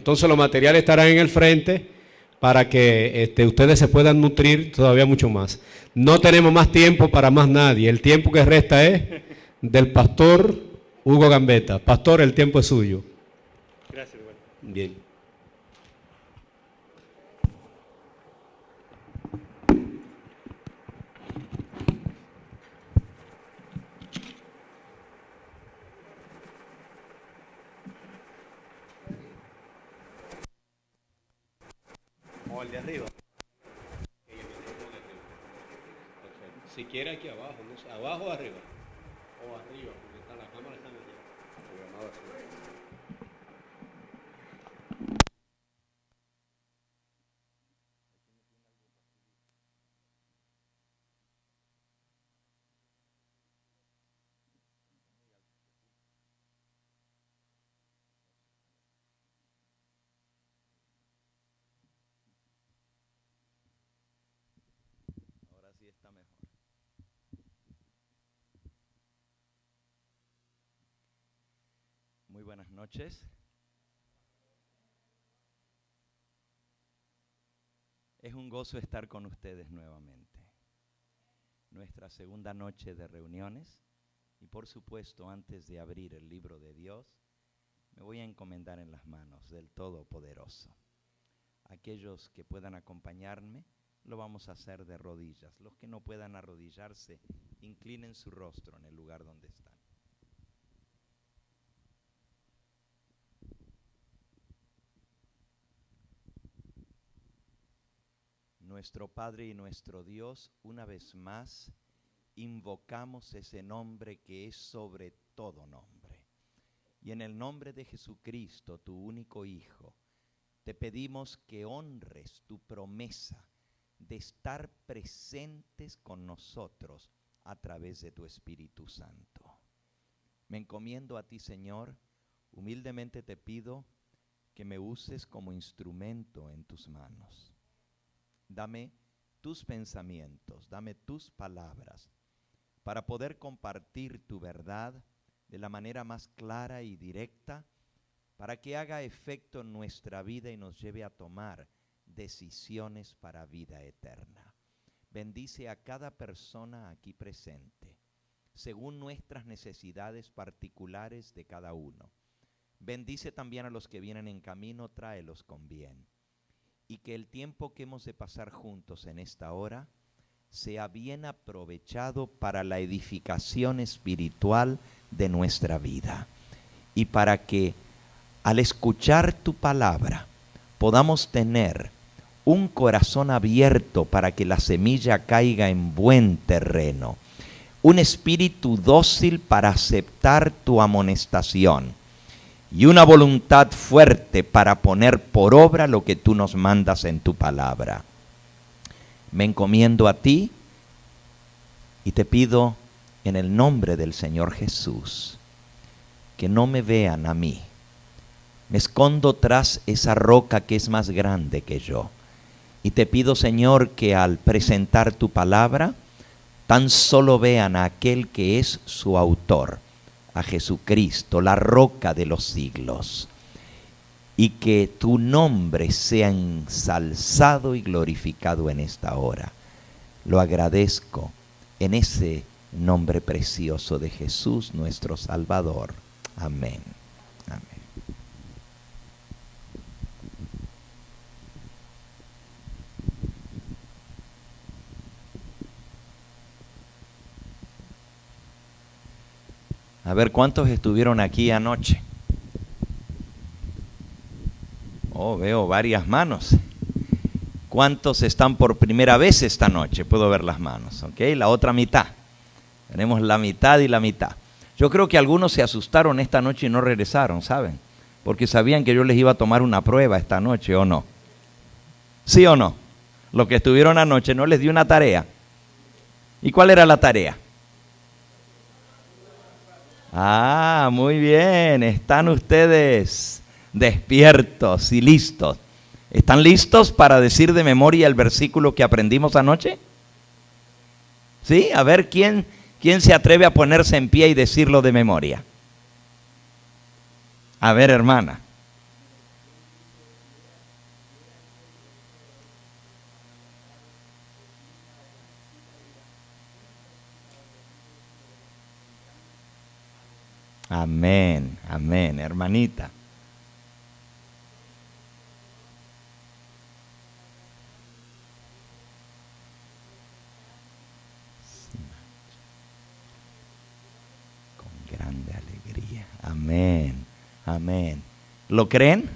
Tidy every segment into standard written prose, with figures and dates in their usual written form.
Entonces los materiales estarán en el frente para que ustedes se puedan nutrir todavía mucho más. No tenemos más tiempo para más nadie. El tiempo que resta es del pastor Hugo Gambetta. Pastor, el tiempo es suyo. Gracias, hermano. Bien. O el de arriba. Si quiere aquí abajo, no sé, abajo o arriba. O arriba, porque está la cámara está allá. Ahora sí está mejor. Muy buenas noches. Es un gozo estar con ustedes nuevamente. Nuestra segunda noche de reuniones y por supuesto antes de abrir el libro de Dios me voy a encomendar en las manos del Todopoderoso. Aquellos que puedan acompañarme lo vamos a hacer de rodillas. Los que no puedan arrodillarse, inclinen su rostro en el lugar donde están. Nuestro Padre y nuestro Dios, una vez más, invocamos ese nombre que es sobre todo nombre. Y en el nombre de Jesucristo, tu único Hijo, te pedimos que honres tu promesa de estar presentes con nosotros a través de tu Espíritu Santo. Me encomiendo a ti, Señor, humildemente te pido que me uses como instrumento en tus manos. Dame tus pensamientos, dame tus palabras, para poder compartir tu verdad de la manera más clara y directa, para que haga efecto en nuestra vida y nos lleve a tomar decisiones para vida eterna. Bendice a cada persona aquí presente, según nuestras necesidades particulares de cada uno. Bendice también a los que vienen en camino, tráelos con bien. Y que el tiempo que hemos de pasar juntos en esta hora sea bien aprovechado para la edificación espiritual de nuestra vida. Y para que al escuchar tu palabra podamos tener un corazón abierto para que la semilla caiga en buen terreno. Un espíritu dócil para aceptar tu amonestación. Y una voluntad fuerte para poner por obra lo que tú nos mandas en tu palabra. Me encomiendo a ti y te pido en el nombre del Señor Jesús que no me vean a mí. Me escondo tras esa roca que es más grande que yo. Y te pido, Señor, que al presentar tu palabra tan solo vean a aquel que es su autor, a Jesucristo, la roca de los siglos, y que tu nombre sea ensalzado y glorificado en esta hora. Lo agradezco en ese nombre precioso de Jesús, nuestro Salvador. Amén. Amén. A ver, ¿cuántos estuvieron aquí anoche? Oh, veo varias manos. ¿Cuántos están por primera vez esta noche? Puedo ver las manos, ¿ok? La otra mitad. Tenemos la mitad y la mitad. Yo creo que algunos se asustaron esta noche y no regresaron, ¿saben? Porque sabían que yo les iba a tomar una prueba esta noche, ¿o no? ¿Sí o no? Los que estuvieron anoche no les di una tarea. ¿Y cuál era la tarea? Ah, muy bien, están ustedes despiertos y listos. ¿Están listos para decir de memoria el versículo que aprendimos anoche? ¿Sí? A ver, ¿quién se atreve a ponerse en pie y decirlo de memoria? A ver, hermana. Amén, amén, hermanita. Con grande alegría. Amén, amén. ¿Lo creen?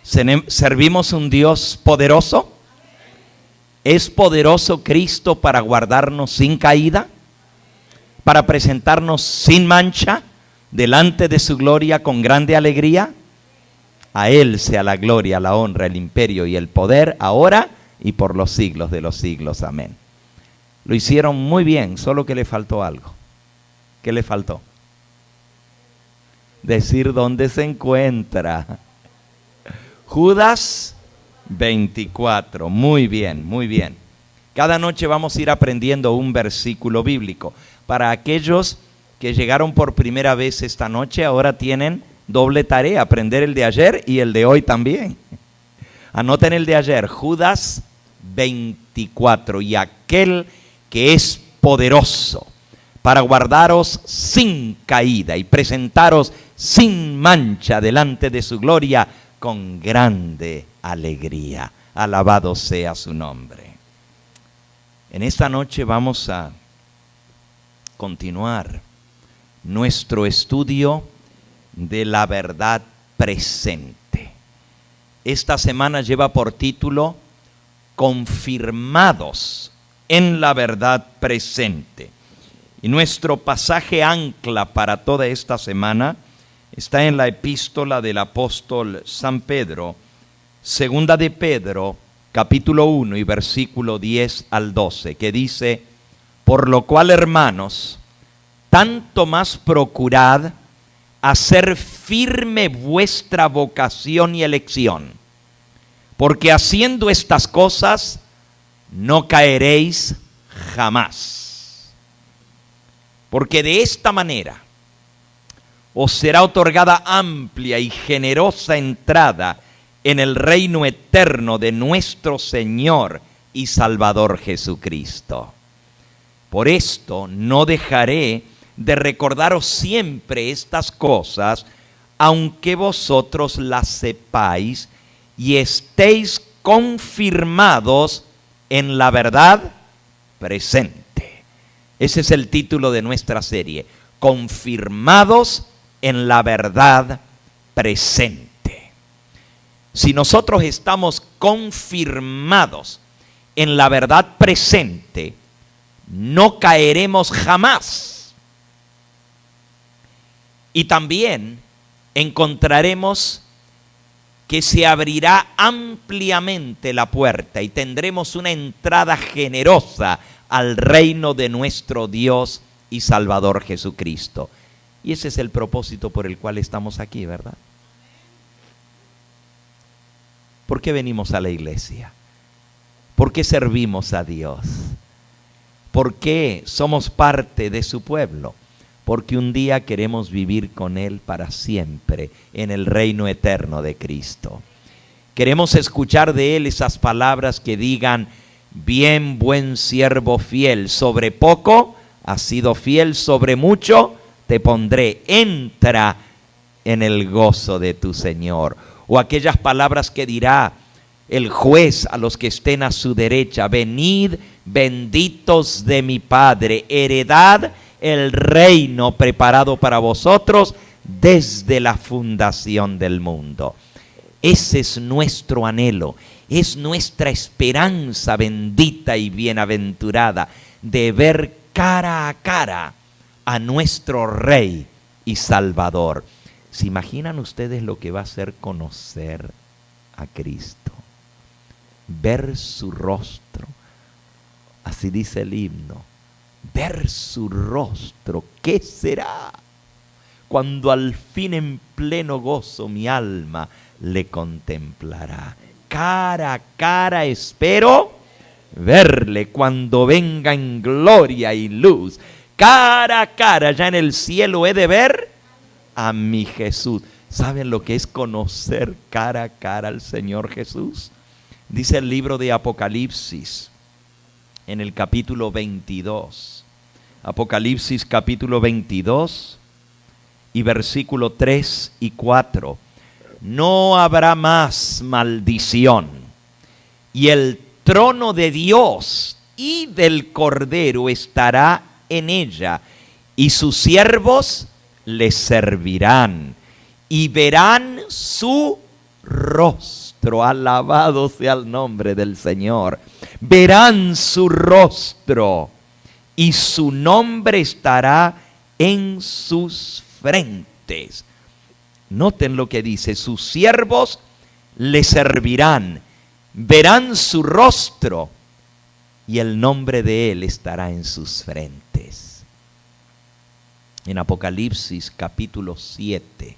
¿Servimos un Dios poderoso? ¿Es poderoso Cristo para guardarnos sin caída? ¿Para presentarnos sin mancha delante de su gloria con grande alegría? A Él sea la gloria, la honra, el imperio y el poder, ahora y por los siglos de los siglos. Amén. Lo hicieron muy bien, solo que le faltó algo. ¿Qué le faltó? Decir dónde se encuentra. Judas 24. Muy bien, muy bien. Cada noche vamos a ir aprendiendo un versículo bíblico. Para aquellos que llegaron por primera vez esta noche, ahora tienen doble tarea, aprender el de ayer y el de hoy también. Anoten el de ayer, Judas 24. Y aquel que es poderoso para guardaros sin caída y presentaros sin mancha delante de su gloria con grande alegría. Alabado sea su nombre. En esta noche vamos a continuar nuestro estudio de la verdad presente. Esta semana lleva por título Confirmados en la verdad presente. Y nuestro pasaje ancla para toda esta semana está en la epístola del apóstol San Pedro, segunda de Pedro, capítulo 1 y versículo 10 al 12, que dice: por lo cual, hermanos, tanto más procurad hacer firme vuestra vocación y elección, porque haciendo estas cosas no caeréis jamás. Porque de esta manera os será otorgada amplia y generosa entrada en el reino eterno de nuestro Señor y Salvador Jesucristo. Por esto no dejaré de recordaros siempre estas cosas, aunque vosotros las sepáis y estéis confirmados en la verdad presente. Ese es el título de nuestra serie, Confirmados en la verdad presente. Si nosotros estamos confirmados en la verdad presente, no caeremos jamás. Y también encontraremos que se abrirá ampliamente la puerta y tendremos una entrada generosa al reino de nuestro Dios y Salvador Jesucristo. Y ese es el propósito por el cual estamos aquí, ¿verdad? ¿Por qué venimos a la iglesia? ¿Por qué servimos a Dios? ¿Por qué somos parte de su pueblo? Porque un día queremos vivir con Él para siempre en el reino eterno de Cristo. Queremos escuchar de Él esas palabras que digan: bien, buen siervo fiel, sobre poco has sido fiel, sobre mucho te pondré, entra en el gozo de tu Señor. O aquellas palabras que dirá el juez a los que estén a su derecha: venid, benditos de mi Padre, heredad el reino preparado para vosotros desde la fundación del mundo. Ese es nuestro anhelo, es nuestra esperanza bendita y bienaventurada de ver cara a cara a nuestro Rey y Salvador. ¿Se imaginan ustedes lo que va a ser conocer a Cristo? Ver su rostro, así dice el himno, ver su rostro. ¿Qué será cuando al fin en pleno gozo mi alma le contemplará? Cara a cara espero verle cuando venga en gloria y luz. Cara a cara ya en el cielo he de ver a mi Jesús. ¿Saben lo que es conocer cara a cara al Señor Jesús? Dice el libro de Apocalipsis en el capítulo 22. Apocalipsis capítulo 22 y versículo 3 y 4. No habrá más maldición, y el trono de Dios y del Cordero estará en ella, y sus siervos le servirán, y verán su rostro. Alabado sea el nombre del Señor. Verán su rostro, y su nombre estará en sus frentes. Noten lo que dice: sus siervos le servirán, verán su rostro, y el nombre de él estará en sus frentes. En Apocalipsis capítulo 7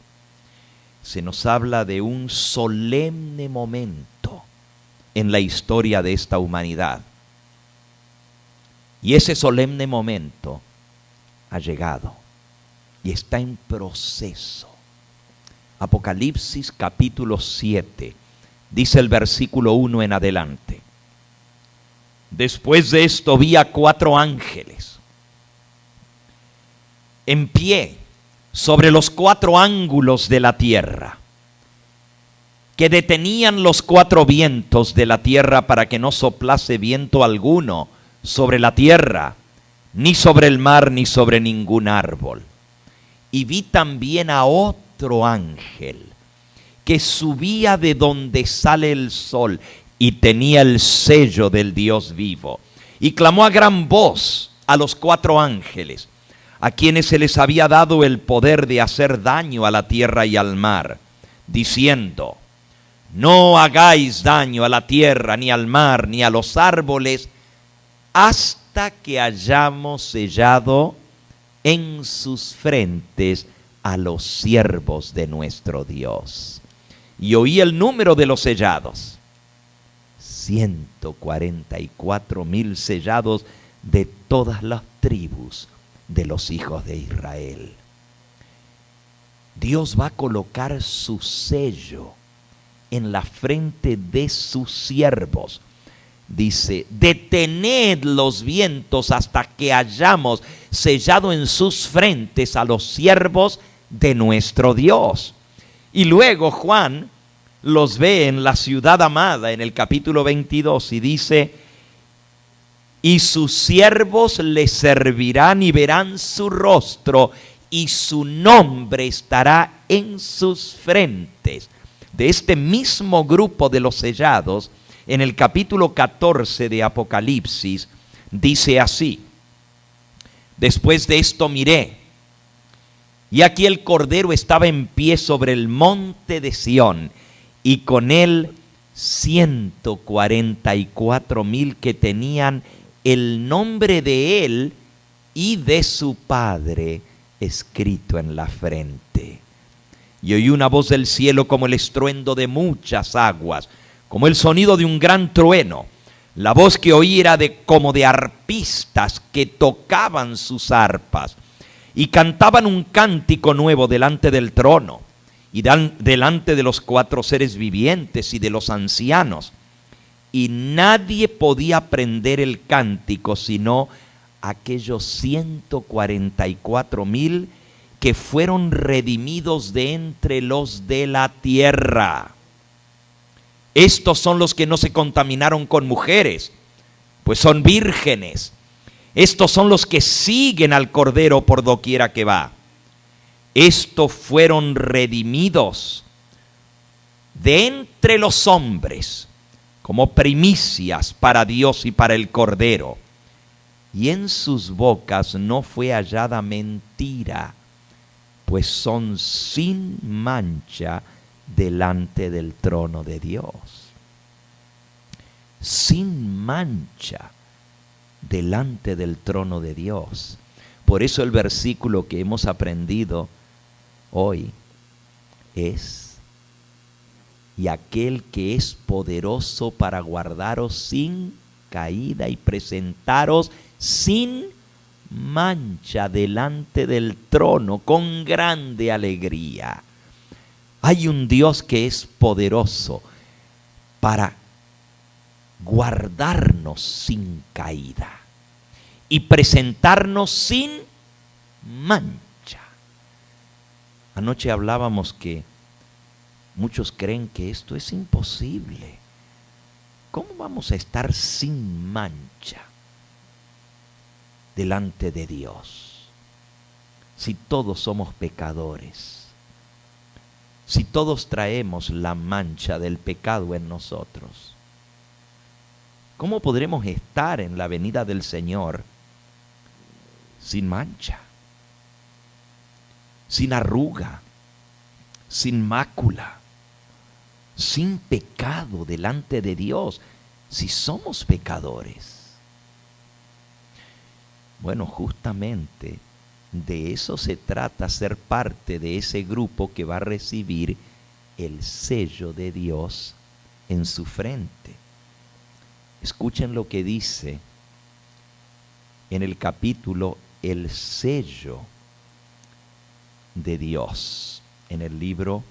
se nos habla de un solemne momento en la historia de esta humanidad. Y ese solemne momento ha llegado y está en proceso. Apocalipsis capítulo 7, dice el versículo 1 en adelante. Después de esto vi a 4 ángeles en pie sobre los 4 ángulos de la tierra, que detenían los 4 vientos de la tierra para que no soplase viento alguno sobre la tierra, ni sobre el mar, ni sobre ningún árbol. Y vi también a otro ángel que subía de donde sale el sol y tenía el sello del Dios vivo. Y clamó a gran voz a los 4 ángeles, a quienes se les había dado el poder de hacer daño a la tierra y al mar, diciendo: no hagáis daño a la tierra, ni al mar, ni a los árboles, hasta que hayamos sellado en sus frentes a los siervos de nuestro Dios. Y oí el número de los sellados: 144,000 sellados de todas las tribus de los hijos de Israel. Dios va a colocar su sello en la frente de sus siervos. Dice: detened los vientos hasta que hayamos sellado en sus frentes a los siervos de nuestro Dios. Y luego Juan los ve en la ciudad amada en el capítulo 22 y dice: y sus siervos le servirán y verán su rostro, y su nombre estará en sus frentes. De este mismo grupo de los sellados, en el capítulo 14 de Apocalipsis, dice así: después de esto miré, y aquí el Cordero estaba en pie sobre el monte de Sión, y con él 144,000 que tenían el nombre de él y de su Padre escrito en la frente. Y oí una voz del cielo como el estruendo de muchas aguas, como el sonido de un gran trueno. La voz que oí era como de arpistas que tocaban sus arpas y cantaban un cántico nuevo delante del trono y delante de los 4 seres vivientes y de los ancianos. Y nadie podía aprender el cántico sino aquellos 144,000 que fueron redimidos de entre los de la tierra. Estos son los que no se contaminaron con mujeres, pues son vírgenes. Estos son los que siguen al Cordero por doquiera que va. Estos fueron redimidos de entre los hombres como primicias para Dios y para el Cordero. Y en sus bocas no fue hallada mentira, pues son sin mancha delante del trono de Dios. Sin mancha delante del trono de Dios. Por eso el versículo que hemos aprendido hoy es: y aquel que es poderoso para guardaros sin caída y presentaros sin mancha delante del trono con grande alegría. Hay un Dios que es poderoso para guardarnos sin caída y presentarnos sin mancha. Anoche hablábamos que muchos creen que esto es imposible. ¿Cómo vamos a estar sin mancha delante de Dios si todos somos pecadores? Si todos traemos la mancha del pecado en nosotros, ¿cómo podremos estar en la venida del Señor sin mancha, sin arruga, sin mácula, sin pecado delante de Dios, si somos pecadores? Bueno, justamente de eso se trata, ser parte de ese grupo que va a recibir el sello de Dios en su frente. Escuchen lo que dice en el capítulo El sello de Dios, en el libro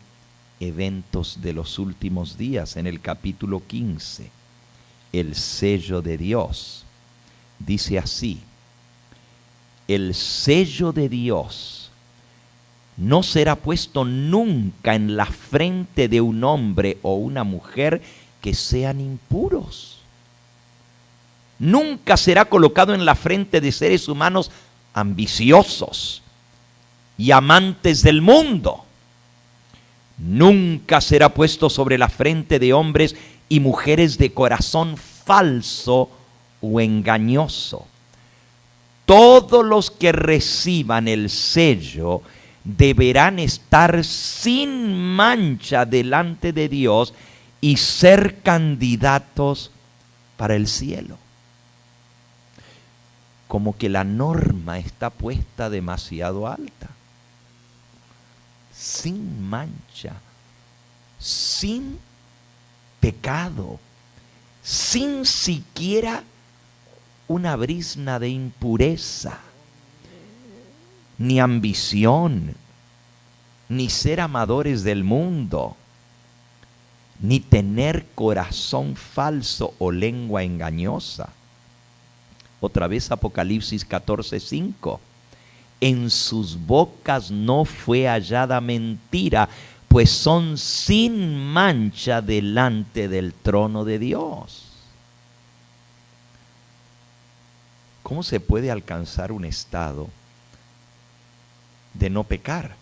Eventos de los Últimos Días, en el capítulo 15. El sello de Dios dice así: el sello de Dios no será puesto nunca en la frente de un hombre o una mujer que sean impuros. Nunca será colocado en la frente de seres humanos ambiciosos y amantes del mundo. Nunca será puesto sobre la frente de hombres y mujeres de corazón falso o engañoso. Todos los que reciban el sello deberán estar sin mancha delante de Dios y ser candidatos para el cielo. Como que la norma está puesta demasiado alta. Sin mancha, sin pecado, sin siquiera una brizna de impureza, ni ambición, ni ser amadores del mundo, ni tener corazón falso o lengua engañosa. Otra vez Apocalipsis 14:5. En sus bocas no fue hallada mentira, pues son sin mancha delante del trono de Dios. ¿Cómo se puede alcanzar un estado de no pecar?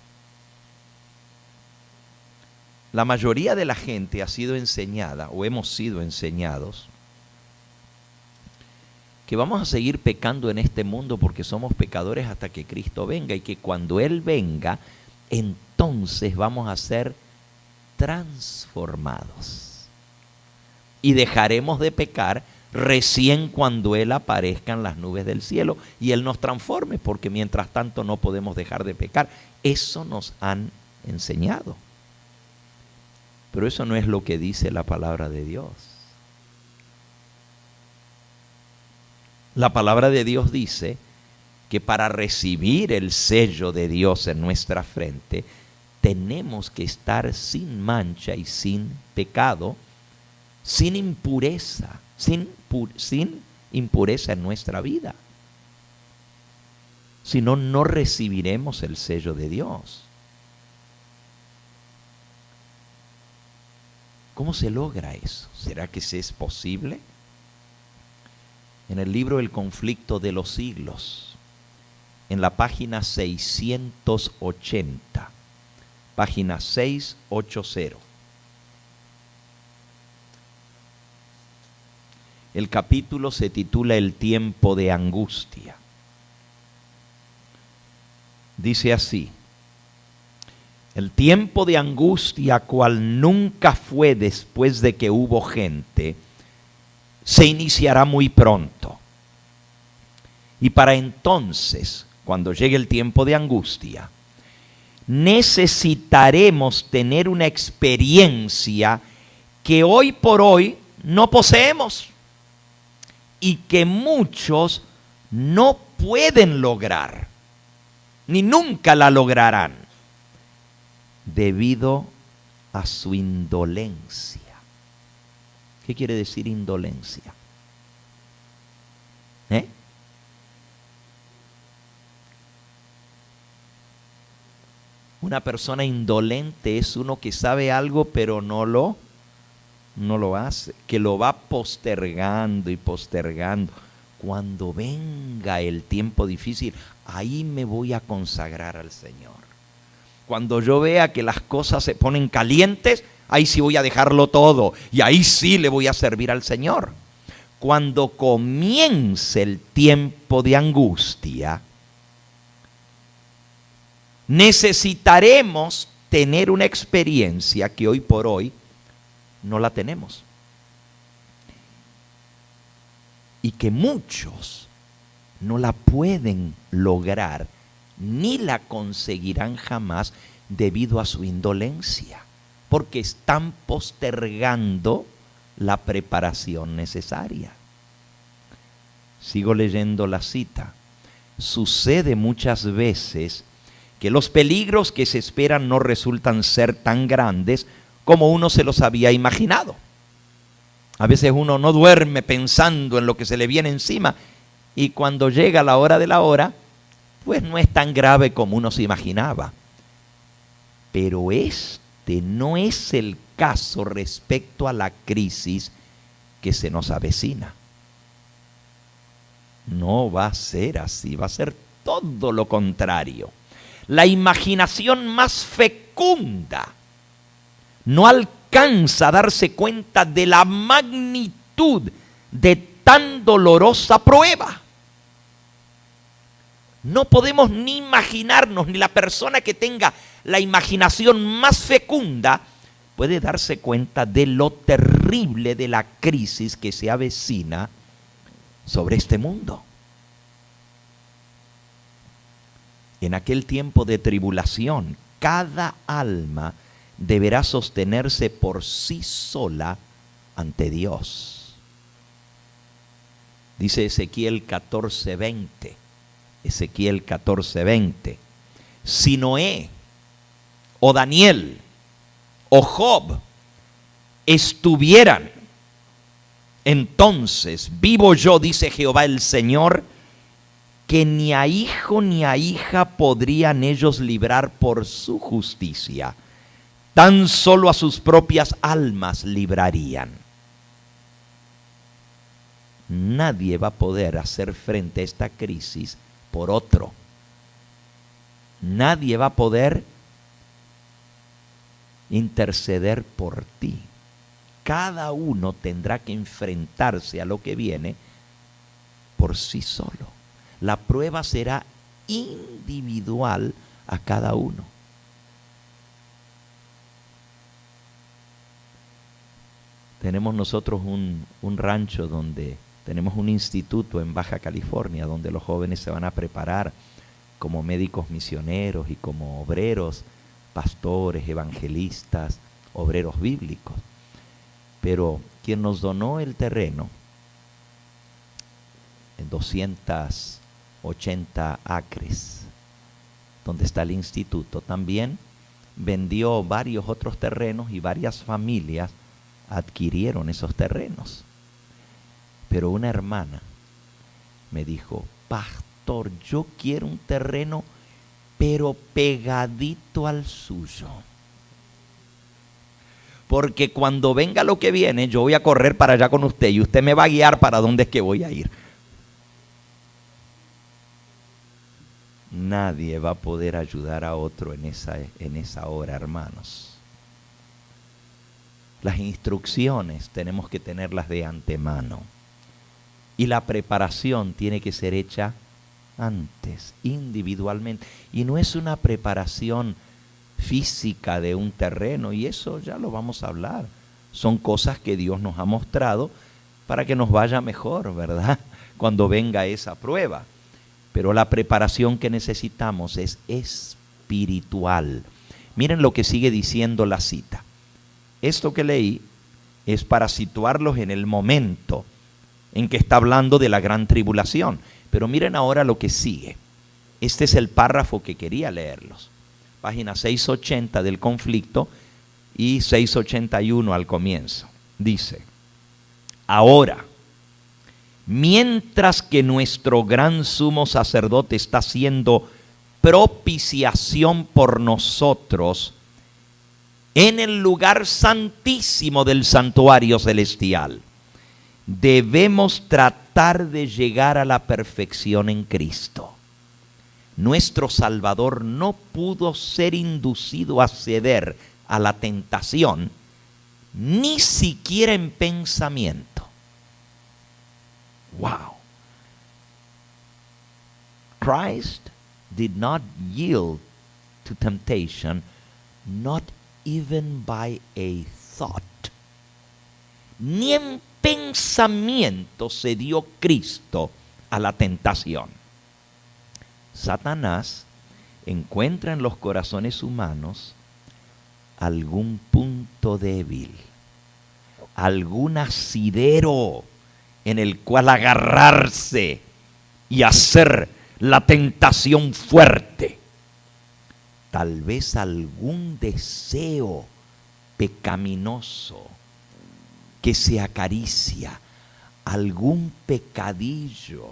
La mayoría de la gente ha sido enseñada, o hemos sido enseñados, que vamos a seguir pecando en este mundo porque somos pecadores hasta que Cristo venga, y que cuando Él venga, entonces vamos a ser transformados y dejaremos de pecar recién cuando Él aparezca en las nubes del cielo y Él nos transforme, porque mientras tanto no podemos dejar de pecar. Eso nos han enseñado, pero eso no es lo que dice la palabra de Dios. La palabra de Dios dice que para recibir el sello de Dios en nuestra frente, tenemos que estar sin mancha y sin pecado, sin impureza, sin impureza en nuestra vida. Si no, no recibiremos el sello de Dios. ¿Cómo se logra eso? ¿Será que es posible? En el libro El conflicto de los siglos, en la página 680, página 680, el capítulo se titula El tiempo de angustia. Dice así: el tiempo de angustia, cual nunca fue después de que hubo gente, se iniciará muy pronto. Y para entonces, cuando llegue el tiempo de angustia, necesitaremos tener una experiencia que hoy por hoy no poseemos y que muchos no pueden lograr, ni nunca la lograrán, debido a su indolencia. ¿Qué quiere decir indolencia? Una persona indolente es uno que sabe algo pero no lo hace, que lo va postergando y postergando. Cuando venga el tiempo difícil, ahí me voy a consagrar al Señor. Cuando yo vea que las cosas se ponen calientes, ahí sí voy a dejarlo todo y ahí sí le voy a servir al Señor. Cuando comience el tiempo de angustia, necesitaremos tener una experiencia que hoy por hoy no la tenemos. Y que muchos no la pueden lograr ni la conseguirán jamás debido a su indolencia, porque están postergando la preparación necesaria. Sigo leyendo la cita. Sucede muchas veces que los peligros que se esperan no resultan ser tan grandes como uno se los había imaginado. A veces uno no duerme pensando en lo que se le viene encima y cuando llega la hora de la hora, pues no es tan grave como uno se imaginaba. Pero este no es el caso respecto a la crisis que se nos avecina. No va a ser así, va a ser todo lo contrario. La imaginación más fecunda no alcanza a darse cuenta de la magnitud de tan dolorosa prueba. No podemos ni imaginarnos, ni la persona que tenga la imaginación más fecunda puede darse cuenta de lo terrible de la crisis que se avecina sobre este mundo. En aquel tiempo de tribulación, cada alma deberá sostenerse por sí sola ante Dios. Dice Ezequiel 14:20. Ezequiel 14:20. Si Noé o Daniel o Job estuvieran, entonces vivo yo, dice Jehová el Señor, que ni a hijo ni a hija podrían ellos librar por su justicia, tan solo a sus propias almas librarían. Nadie va a poder hacer frente a esta crisis por otro. Nadie va a poder interceder por ti. Cada uno tendrá que enfrentarse a lo que viene por sí solo. La prueba será individual a cada uno. Tenemos nosotros un rancho donde tenemos un instituto en Baja California donde los jóvenes se van a preparar como médicos misioneros y como obreros, pastores, evangelistas, obreros bíblicos. Pero quien nos donó el terreno, en 280 acres, donde está el instituto, también vendió varios otros terrenos y varias familias adquirieron esos terrenos. Pero una hermana me dijo: pastor, yo quiero un terreno pero pegadito al suyo, porque cuando venga lo que viene yo voy a correr para allá con usted y usted me va a guiar para dónde es que voy a ir. Nadie va a poder ayudar a otro en esa hora, hermanos. Las instrucciones tenemos que tenerlas de antemano. Y la preparación tiene que ser hecha antes, individualmente. Y no es una preparación física de un terreno, y eso ya lo vamos a hablar. Son cosas que Dios nos ha mostrado para que nos vaya mejor, ¿verdad? Cuando venga esa prueba. Pero la preparación que necesitamos es espiritual. Miren lo que sigue diciendo la cita. Esto que leí es para situarlos en el momento en que está hablando de la gran tribulación. Pero miren ahora lo que sigue. Este es el párrafo que quería leerlos. Página 680 del conflicto y 681 al comienzo. Dice: ahora, mientras que nuestro gran sumo sacerdote está siendo propiciación por nosotros en el lugar santísimo del santuario celestial. Debemos tratar de llegar a la perfección en Cristo. Nuestro Salvador no pudo ser inducido a ceder a la tentación, ni siquiera en pensamiento. Wow. Christ did not yield to temptation, not even by a thought. Ni en pensamiento se dio Cristo a la tentación. Satanás encuentra en los corazones humanos algún punto débil, algún asidero en el cual agarrarse y hacer la tentación fuerte. Tal vez algún deseo pecaminoso que se acaricia, algún pecadillo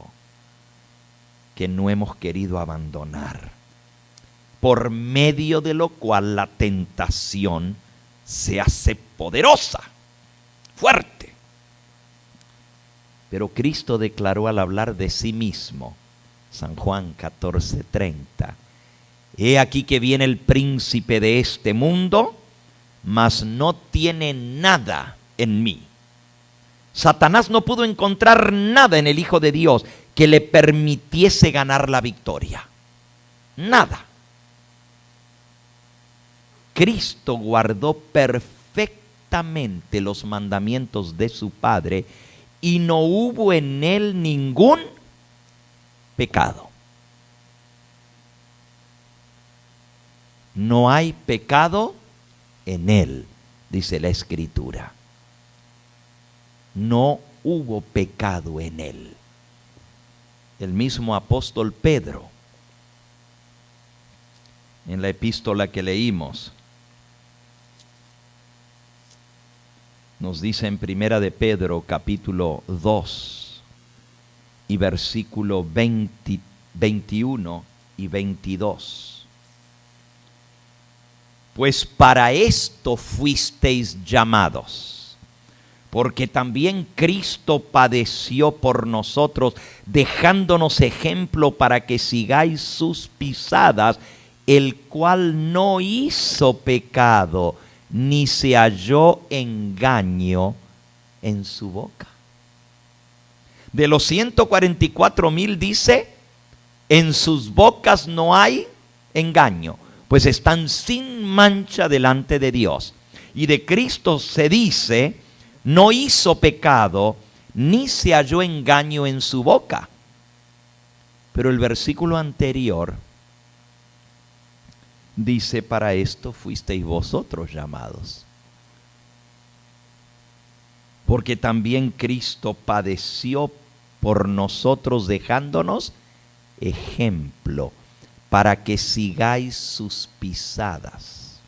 que no hemos querido abandonar, por medio de lo cual la tentación se hace poderosa, fuerte. Pero Cristo declaró al hablar de sí mismo, San Juan 14:30, he aquí que viene el príncipe de este mundo, mas no tiene nada en mí. Satanás no pudo encontrar nada en el Hijo de Dios que le permitiese ganar la victoria. Nada. Cristo guardó perfectamente los mandamientos de su Padre y no hubo en él ningún pecado. No hay pecado en él, dice la Escritura. No hubo pecado en él. El mismo apóstol Pedro, en la epístola que leímos, nos dice en Primera de Pedro, capítulo 2, y versículo 21 y 22. Pues para esto fuisteis llamados, porque también Cristo padeció por nosotros, dejándonos ejemplo para que sigáis sus pisadas, el cual no hizo pecado, ni se halló engaño en su boca. De los 144,000 dice, en sus bocas no hay engaño, pues están sin mancha delante de Dios. Y de Cristo se dice, no hizo pecado, ni se halló engaño en su boca. Pero el versículo anterior dice, para esto fuisteis vosotros llamados. Porque también Cristo padeció por nosotros, dejándonos ejemplo, para que sigáis sus pisadas.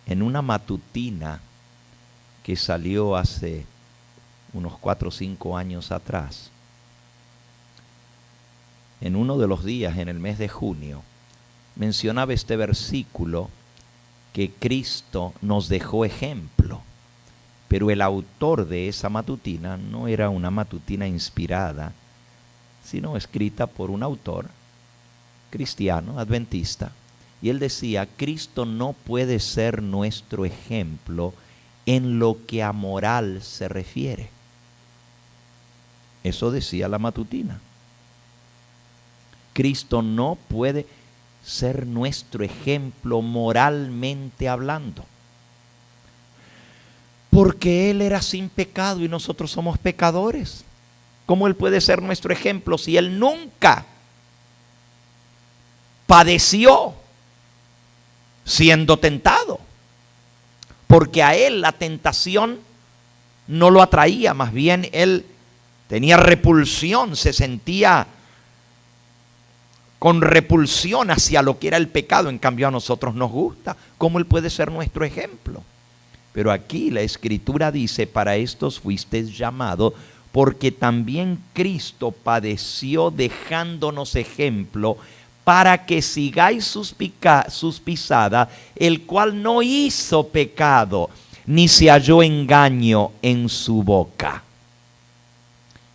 En una matutina que salió hace unos 4 o 5 años atrás, en uno de los días en el mes de junio, mencionaba este versículo que Cristo nos dejó ejemplo, pero el autor de esa matutina no era una matutina inspirada, sino escrita por un autor cristiano, adventista, y él decía, Cristo no puede ser nuestro ejemplo en lo que a moral se refiere. Eso decía la matutina. Cristo no puede ser nuestro ejemplo moralmente hablando, porque Él era sin pecado y nosotros somos pecadores. ¿Cómo Él puede ser nuestro ejemplo si Él nunca padeció siendo tentado? Porque a Él la tentación no lo atraía, más bien Él tenía repulsión, se sentía con repulsión hacia lo que era el pecado. En cambio a nosotros nos gusta. ¿Cómo Él puede ser nuestro ejemplo? Pero aquí la Escritura dice, para estos fuisteis llamados, porque también Cristo padeció dejándonos ejemplo para que sigáis sus pisadas, el cual no hizo pecado, ni se halló engaño en su boca.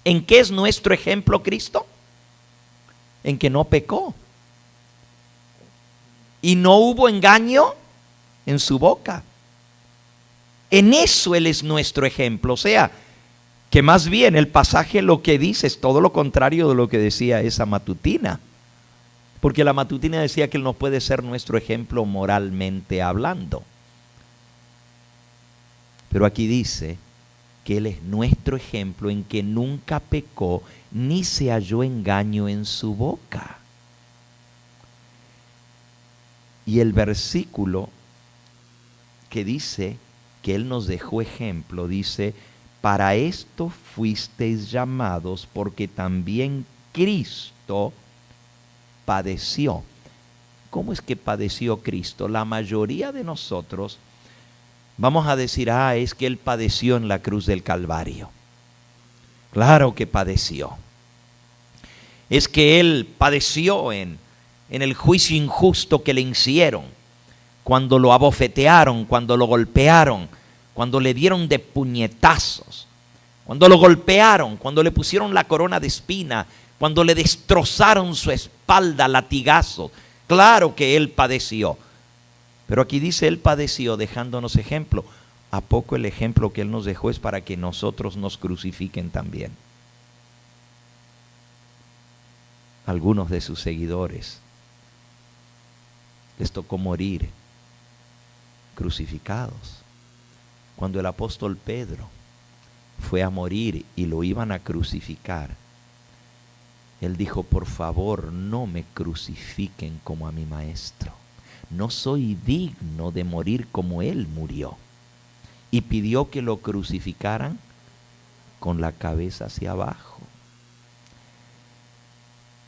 ¿En qué es nuestro ejemplo Cristo? En que no pecó. Y no hubo engaño en su boca. En eso Él es nuestro ejemplo. O sea, que más bien el pasaje lo que dice es todo lo contrario de lo que decía esa matutina. Porque la matutina decía que Él no puede ser nuestro ejemplo moralmente hablando. Pero aquí dice que Él es nuestro ejemplo en que nunca pecó ni se halló engaño en su boca. Y el versículo que dice que Él nos dejó ejemplo, dice: para esto fuisteis llamados, porque también Cristo padeció. ¿Cómo es que padeció Cristo? La mayoría de nosotros vamos a decir, es que Él padeció en la cruz del Calvario. Claro que padeció. Es que Él padeció en el juicio injusto que le hicieron, cuando lo abofetearon, cuando lo golpearon, cuando le dieron de puñetazos, cuando lo golpearon, cuando le pusieron la corona de espina, cuando le destrozaron su espalda a latigazos. Claro que Él padeció. Pero aquí dice, Él padeció dejándonos ejemplo. ¿A poco el ejemplo que Él nos dejó es para que nosotros nos crucifiquen también? Algunos de sus seguidores les tocó morir crucificados. Cuando el apóstol Pedro fue a morir y lo iban a crucificar, él dijo: por favor, no me crucifiquen como a mi maestro. No soy digno de morir como él murió. Y pidió que lo crucificaran con la cabeza hacia abajo.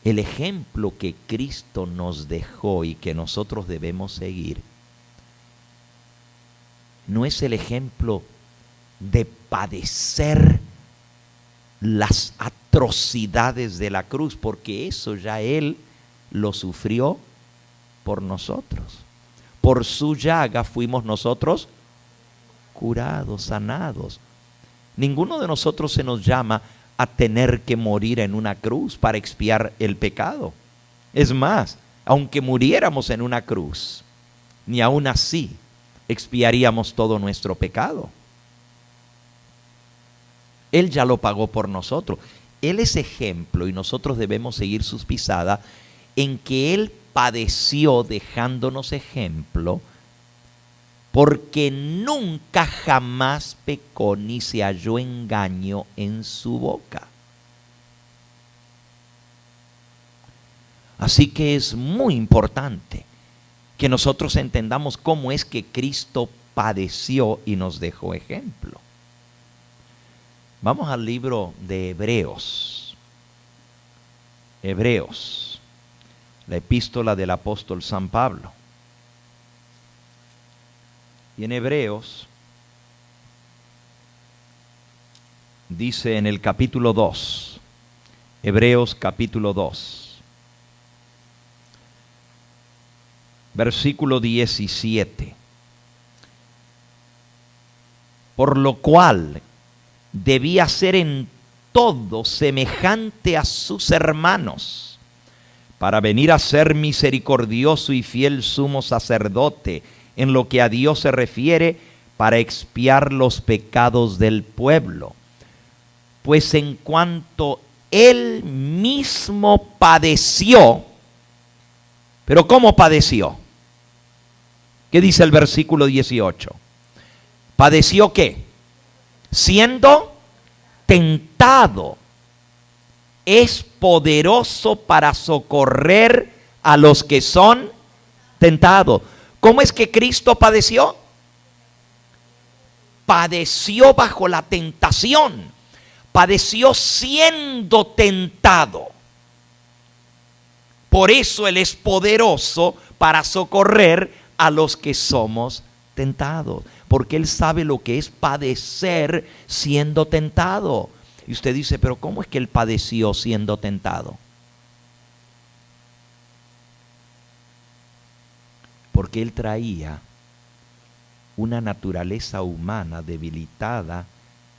El ejemplo que Cristo nos dejó y que nosotros debemos seguir no es el ejemplo de padecer las atrocidades de la cruz, porque eso ya Él lo sufrió por nosotros. Por su llaga fuimos nosotros curados, sanados. Ninguno de nosotros se nos llama a tener que morir en una cruz para expiar el pecado. Es más, aunque muriéramos en una cruz, ni aún así expiaríamos todo nuestro pecado. Él ya lo pagó por nosotros. Él es ejemplo y nosotros debemos seguir sus pisadas en que Él padeció dejándonos ejemplo, porque nunca jamás pecó ni se halló engaño en su boca. Así que es muy importante que nosotros entendamos cómo es que Cristo padeció y nos dejó ejemplo. Vamos al libro de Hebreos. Hebreos, la epístola del apóstol San Pablo. Y en Hebreos dice en el capítulo 2, Hebreos capítulo 2, versículo 17. Por lo cual debía ser en todo semejante a sus hermanos, para venir a ser misericordioso y fiel sumo sacerdote en lo que a Dios se refiere, para expiar los pecados del pueblo. Pues en cuanto Él mismo padeció, ¿pero cómo padeció? ¿Qué dice el versículo 18? ¿Padeció qué? Siendo tentado, es poderoso para socorrer a los que son tentados. ¿Cómo es que Cristo padeció? Padeció bajo la tentación. Padeció siendo tentado. Por eso Él es poderoso para socorrer a los que somos tentados. Porque Él sabe lo que es padecer siendo tentado. Y usted dice, pero ¿cómo es que él padeció siendo tentado? Porque él traía una naturaleza humana debilitada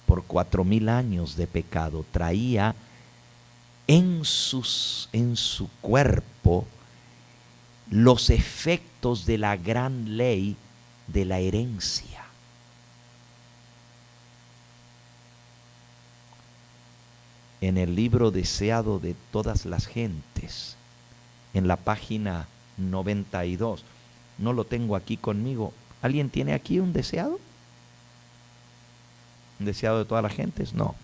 por 4000 años de pecado. Traía en su cuerpo los efectos de la gran ley de la herencia. En el libro Deseado de todas las gentes, en la página 92, no lo tengo aquí conmigo. ¿Alguien tiene aquí un deseado? ¿Un deseado de todas las gentes? No.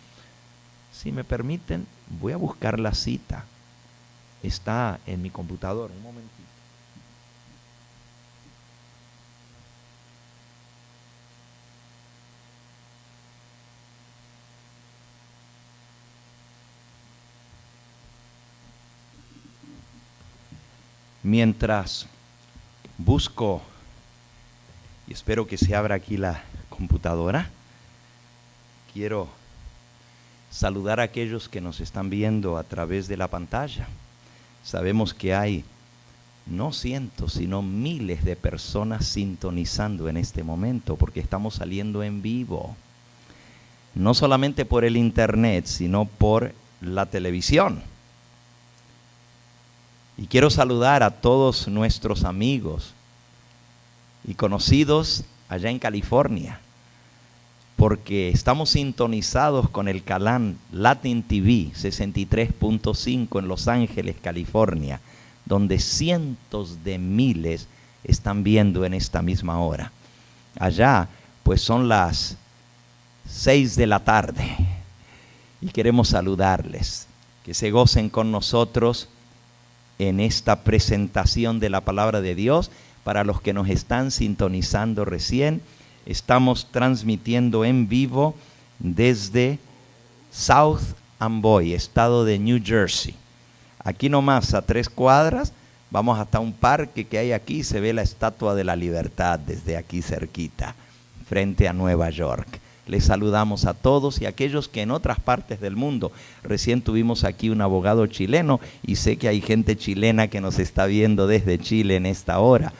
Si me permiten, voy a buscar la cita. Está en mi computador. Un momentito. Mientras busco, y espero que se abra aquí la computadora, quiero saludar a aquellos que nos están viendo a través de la pantalla. Sabemos que hay no cientos, sino miles de personas sintonizando en este momento, porque estamos saliendo en vivo. No solamente por el internet, sino por la televisión. Y quiero saludar a todos nuestros amigos y conocidos allá en California, porque estamos sintonizados con el canal Latin TV 63.5 en Los Ángeles, California, donde cientos de miles están viendo en esta misma hora. Allá, pues son las 6 de la tarde y queremos saludarles, que se gocen con nosotros en esta presentación de la palabra de Dios. Para los que nos están sintonizando recién, estamos transmitiendo en vivo desde South Amboy, estado de New Jersey. Aquí nomás a 3 cuadras, vamos hasta un parque que hay aquí, se ve la Estatua de la Libertad desde aquí cerquita, frente a Nueva York. Les saludamos a todos y a aquellos que en otras partes del mundo. Recién tuvimos aquí un abogado chileno y sé que hay gente chilena que nos está viendo desde Chile en esta hora.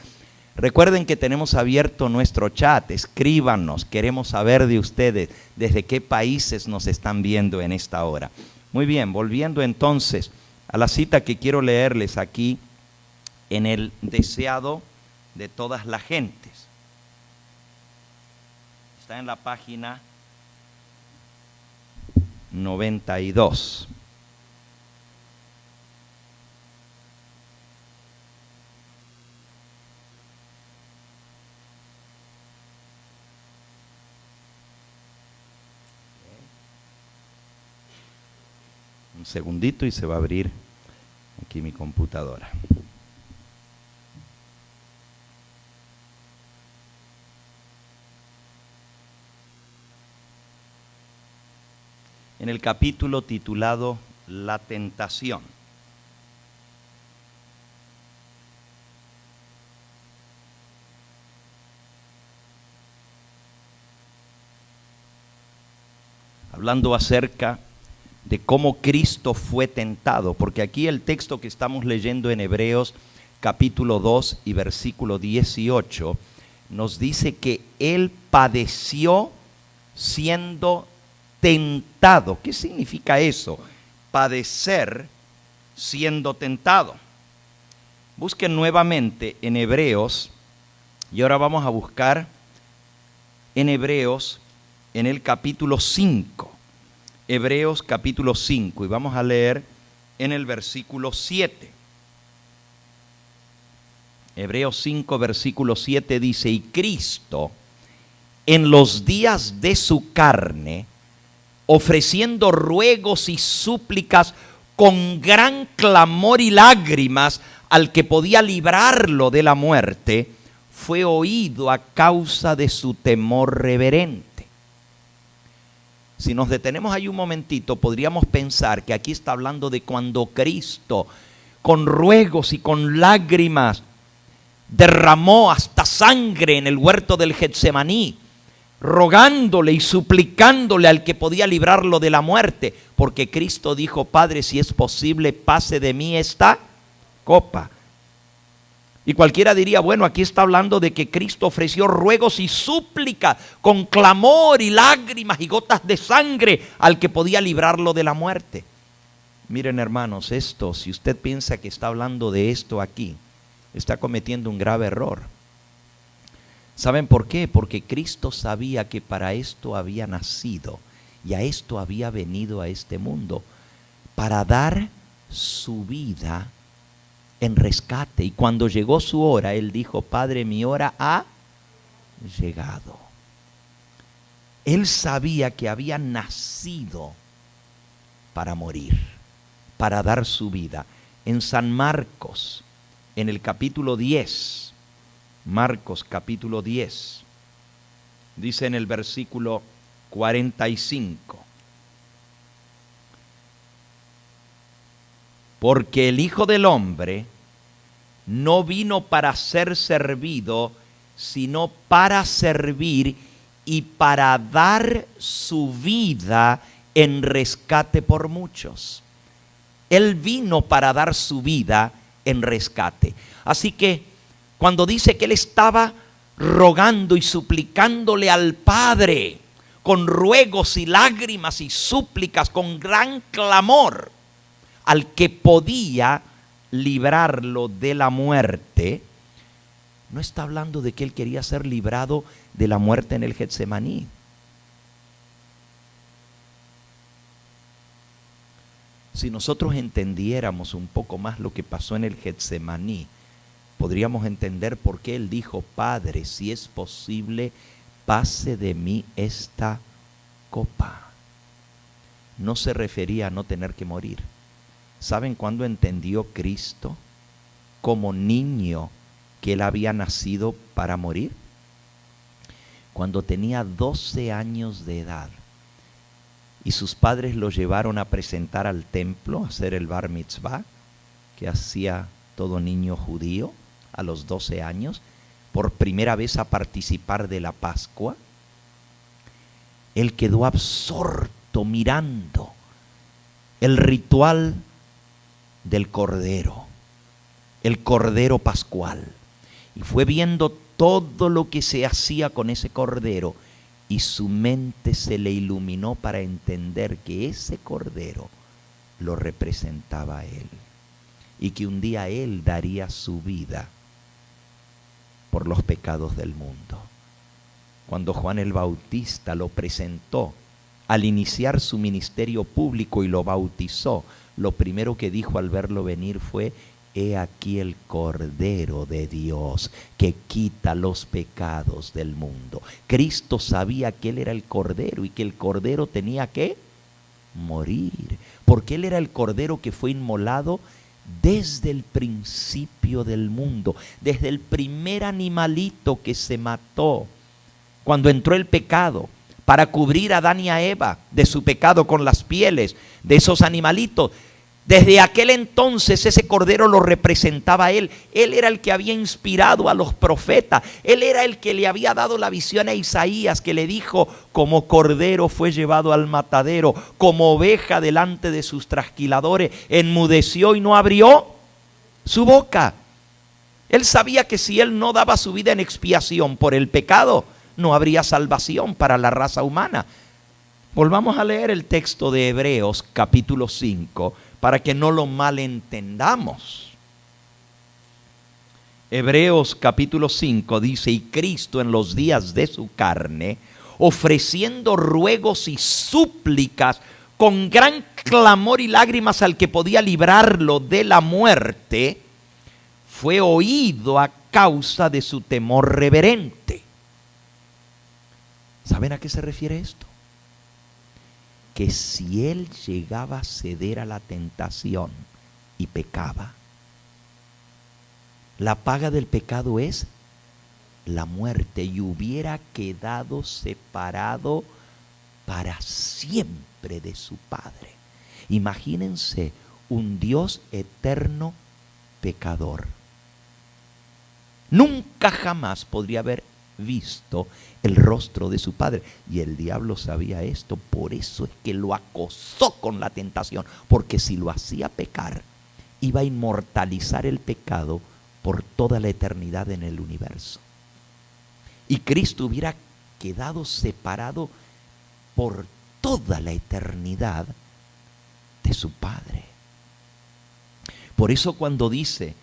Recuerden que tenemos abierto nuestro chat, escríbanos, queremos saber de ustedes desde qué países nos están viendo en esta hora. Muy bien, volviendo entonces a la cita que quiero leerles aquí en el Deseado de todas las gentes. Está en la página 92. Un segundito y se va a abrir aquí mi computadora. En el capítulo titulado La tentación. Hablando acerca de cómo Cristo fue tentado, porque aquí el texto que estamos leyendo en Hebreos capítulo 2 y versículo 18 nos dice que Él padeció siendo tentado. ¿Qué significa eso? Padecer siendo tentado. Busquen nuevamente en Hebreos, y ahora vamos a buscar en Hebreos en el capítulo 5. Hebreos capítulo 5, y vamos a leer en el versículo 7. Hebreos 5, versículo 7 dice: y Cristo, en los días de su carne, ofreciendo ruegos y súplicas con gran clamor y lágrimas al que podía librarlo de la muerte, fue oído a causa de su temor reverente. Si nos detenemos ahí un momentito, podríamos pensar que aquí está hablando de cuando Cristo, con ruegos y con lágrimas, derramó hasta sangre en el huerto del Getsemaní, rogándole y suplicándole al que podía librarlo de la muerte, porque Cristo dijo: Padre, si es posible, pase de mí esta copa. Y cualquiera diría: bueno, aquí está hablando de que Cristo ofreció ruegos y súplicas con clamor y lágrimas y gotas de sangre al que podía librarlo de la muerte. Miren, hermanos, esto, si usted piensa que está hablando de esto aquí, está cometiendo un grave error. ¿Saben por qué? Porque Cristo sabía que para esto había nacido y a esto había venido a este mundo, para dar su vida en rescate. Y cuando llegó su hora, Él dijo: Padre, mi hora ha llegado. Él sabía que había nacido para morir, para dar su vida. En San Marcos, en el capítulo 10, Marcos capítulo 10, dice en el versículo 45: porque el Hijo del Hombre no vino para ser servido, sino para servir y para dar su vida en rescate por muchos. Él vino para dar su vida en rescate. Así que cuando dice que Él estaba rogando y suplicándole al Padre, con ruegos y lágrimas y súplicas, con gran clamor, al que podía librarlo de la muerte, no está hablando de que Él quería ser librado de la muerte en el Getsemaní. Si nosotros entendiéramos un poco más lo que pasó en el Getsemaní, podríamos entender por qué Él dijo: Padre, si es posible, pase de mí esta copa. No se refería a no tener que morir. ¿Saben cuándo entendió Cristo como niño que Él había nacido para morir? Cuando tenía 12 años de edad y sus padres lo llevaron a presentar al templo, a hacer el bar mitzvah, que hacía todo niño judío a los 12 años, por primera vez a participar de la Pascua. Él quedó absorto mirando el ritual del Cordero, el Cordero Pascual, y fue viendo todo lo que se hacía con ese Cordero, y su mente se le iluminó para entender que ese Cordero lo representaba a Él, y que un día Él daría su vida por los pecados del mundo. Cuando Juan el Bautista lo presentó al iniciar su ministerio público y lo bautizó, lo primero que dijo al verlo venir fue: He aquí el Cordero de Dios que quita los pecados del mundo. Cristo sabía que Él era el Cordero y que el Cordero tenía que morir, porque Él era el Cordero que fue inmolado desde el principio del mundo, desde el primer animalito que se mató cuando entró el pecado, para cubrir a Adán y a Eva de su pecado con las pieles de esos animalitos. Desde aquel entonces ese Cordero lo representaba a Él. Él era el que había inspirado a los profetas. Él era el que le había dado la visión a Isaías, que le dijo: como cordero fue llevado al matadero, como oveja delante de sus trasquiladores, enmudeció y no abrió su boca. Él sabía que si Él no daba su vida en expiación por el pecado, no habría salvación para la raza humana. Volvamos a leer el texto de Hebreos capítulo 5 para que no lo malentendamos. Hebreos capítulo 5 dice: y Cristo en los días de su carne, ofreciendo ruegos y súplicas con gran clamor y lágrimas al que podía librarlo de la muerte, fue oído a causa de su temor reverente. ¿Saben a qué se refiere esto? Que si Él llegaba a ceder a la tentación y pecaba, la paga del pecado es la muerte, y hubiera quedado separado para siempre de su Padre. Imagínense un Dios eterno pecador. Nunca jamás podría haber visto el rostro de su padre. Y el diablo sabía esto, por eso es que lo acosó con la tentación, porque si lo hacía pecar, iba a inmortalizar el pecado por toda la eternidad en el universo. Y Cristo hubiera quedado separado por toda la eternidad de su Padre. Por eso cuando dice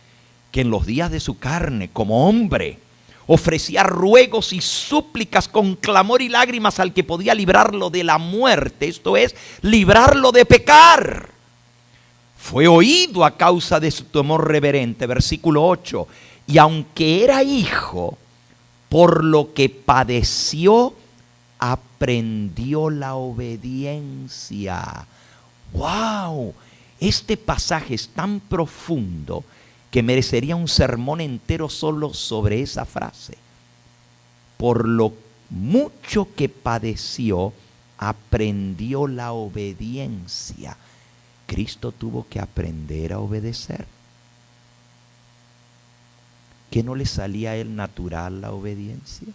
que en los días de su carne, como hombre, ofrecía ruegos y súplicas con clamor y lágrimas al que podía librarlo de la muerte, esto es, librarlo de pecar. Fue oído a causa de su temor reverente, versículo 8, y aunque era hijo, por lo que padeció, aprendió la obediencia. ¡Wow! Este pasaje es tan profundo que merecería un sermón entero solo sobre esa frase. Por lo mucho que padeció, aprendió la obediencia. Cristo tuvo que aprender a obedecer. ¿Que no le salía a él natural la obediencia?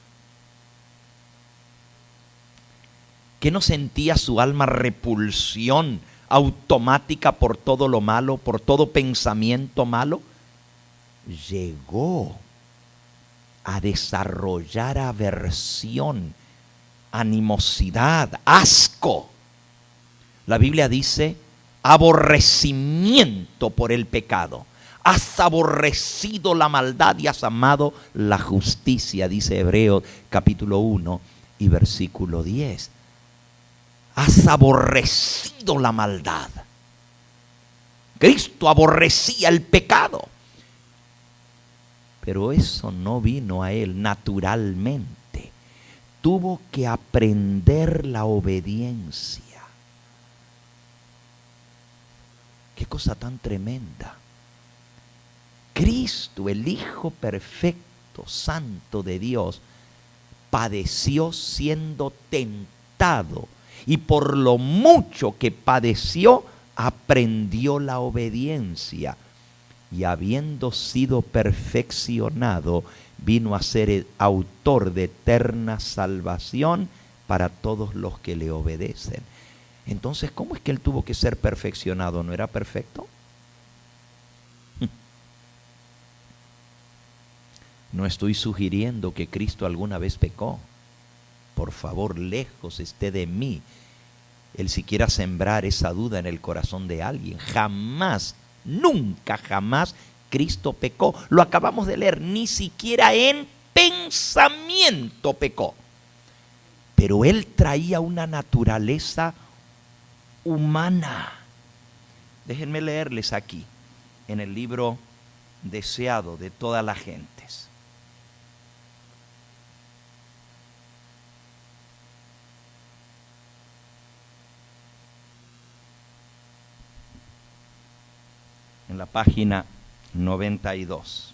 ¿Que no sentía su alma repulsión automática por todo lo malo, por todo pensamiento malo? Llegó a desarrollar aversión, animosidad, asco. La Biblia dice aborrecimiento por el pecado. Has aborrecido la maldad y has amado la justicia, dice Hebreos capítulo 1 y versículo 10. Has aborrecido la maldad. Cristo aborrecía el pecado. Pero eso no vino a él naturalmente. Tuvo que aprender la obediencia. Qué cosa tan tremenda. Cristo, el Hijo perfecto, santo de Dios, padeció siendo tentado. Y por lo mucho que padeció, aprendió la obediencia. Y habiendo sido perfeccionado, vino a ser el autor de eterna salvación para todos los que le obedecen. Entonces, ¿cómo es que él tuvo que ser perfeccionado? ¿No era perfecto? No estoy sugiriendo que Cristo alguna vez pecó. Por favor, lejos esté de mí el siquiera sembrar esa duda en el corazón de alguien. Jamás, nunca, jamás Cristo pecó. Lo acabamos de leer, ni siquiera en pensamiento pecó. Pero él traía una naturaleza humana. Déjenme leerles aquí, en el libro Deseado de todas las gentes. En la página 92.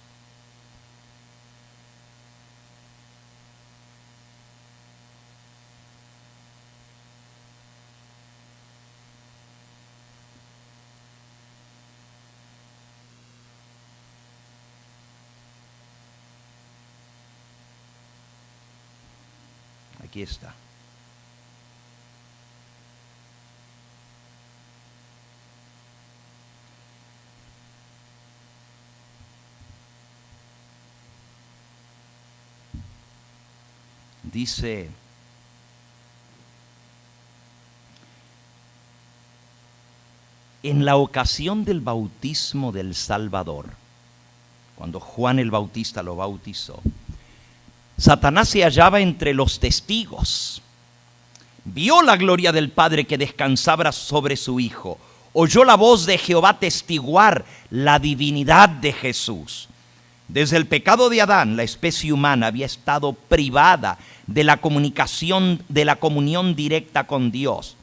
Aquí está. Dice, en la ocasión del bautismo del Salvador, cuando Juan el Bautista lo bautizó, Satanás se hallaba entre los testigos. Vio la gloria del Padre que descansaba sobre su Hijo. Oyó la voz de Jehová testiguar la divinidad de Jesús. Desde el pecado de Adán, la especie humana había estado privada de la comunicación, de la comunión directa con Dios.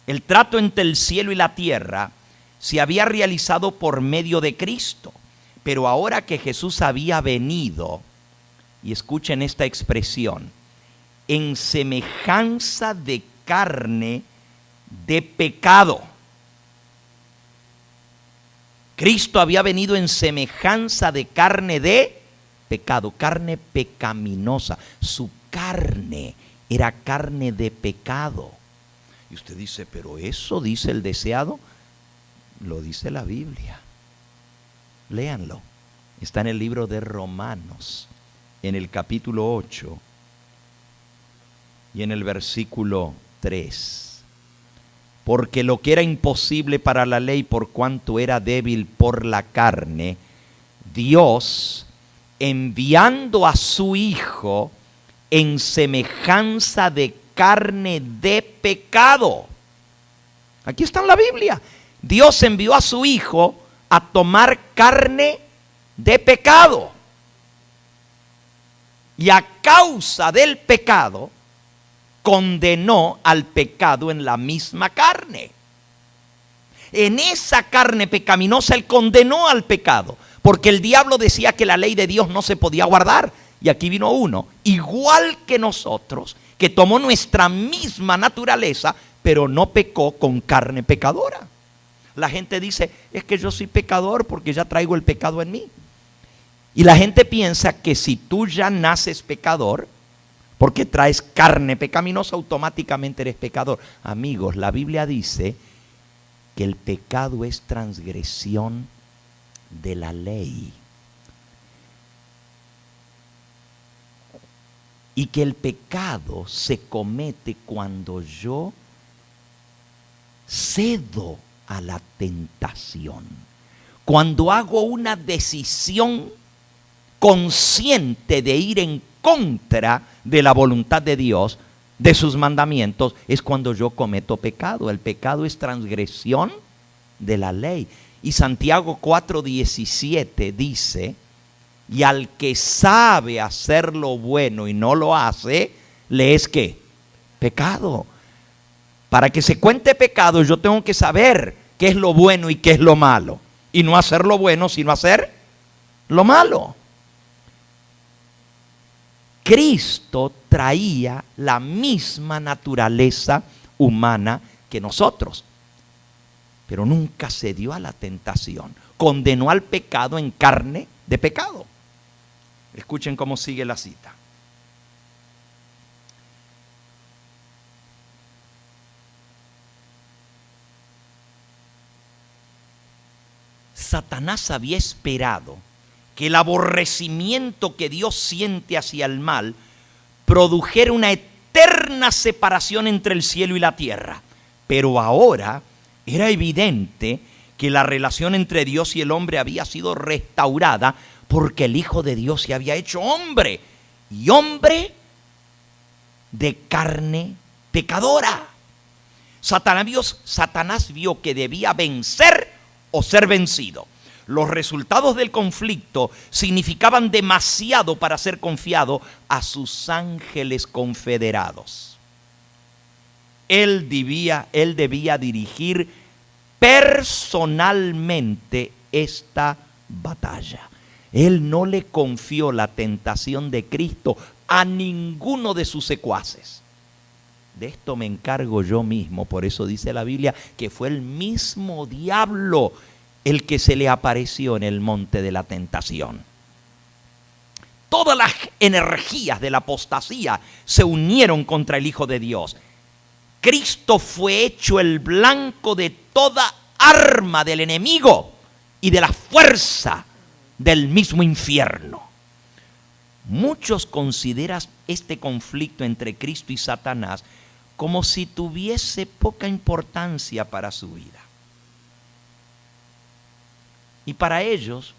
El trato entre el cielo y la tierra se había realizado por medio de Cristo. Pero ahora que Jesús había venido, y escuchen esta expresión, en semejanza de carne de pecado. Cristo había venido en semejanza de carne de pecado, carne pecaminosa. Su carne era carne de pecado. Y usted dice, pero eso dice el deseado. Lo dice la Biblia. Léanlo. Está en el libro de Romanos, en el capítulo 8 y en el versículo 3. Porque lo que era imposible para la ley, por cuanto era débil por la carne, Dios, enviando a su Hijo en semejanza de carne de pecado. Aquí está en la Biblia. Dios envió a su Hijo a tomar carne de pecado. Y a causa del pecado, condenó al pecado en la misma carne. En esa carne pecaminosa Él condenó al pecado, porque el diablo decía que la ley de Dios no se podía guardar. Y aquí vino uno, igual que nosotros, que tomó nuestra misma naturaleza, pero no pecó con carne pecadora. La gente dice, es que yo soy pecador porque ya traigo el pecado en mí. Y la gente piensa que si tú ya naces pecador, porque traes carne pecaminosa, automáticamente eres pecador. Amigos, la Biblia dice que el pecado es transgresión de la ley. Y que el pecado se comete cuando yo cedo a la tentación. Cuando hago una decisión consciente de ir en contra de la voluntad de Dios, de sus mandamientos, es cuando yo cometo pecado. El pecado es transgresión de la ley. Y Santiago 4:17 dice, y al que sabe hacer lo bueno y no lo hace, le es ¿qué? Pecado. Para que se cuente pecado, yo tengo que saber qué es lo bueno y qué es lo malo. Y no hacer lo bueno, sino hacer lo malo. Cristo traía la misma naturaleza humana que nosotros, pero nunca cedió a la tentación. Condenó al pecado en carne de pecado. Escuchen cómo sigue la cita. Satanás había esperado que el aborrecimiento que Dios siente hacia el mal produjera una eterna separación entre el cielo y la tierra. Pero ahora era evidente que la relación entre Dios y el hombre había sido restaurada porque el Hijo de Dios se había hecho hombre, y hombre de carne pecadora. Satanás vio que debía vencer o ser vencido. Los resultados del conflicto significaban demasiado para ser confiado a sus ángeles confederados. Él debía dirigir personalmente esta batalla. Él no le confió la tentación de Cristo a ninguno de sus secuaces. De esto me encargo yo mismo. Por eso dice la Biblia que fue el mismo diablo el que se le apareció en el monte de la tentación. Todas las energías de la apostasía se unieron contra el Hijo de Dios. Cristo fue hecho el blanco de toda arma del enemigo y de la fuerza del mismo infierno. Muchos consideran este conflicto entre Cristo y Satanás como si tuviese poca importancia para su vida. Y para ellos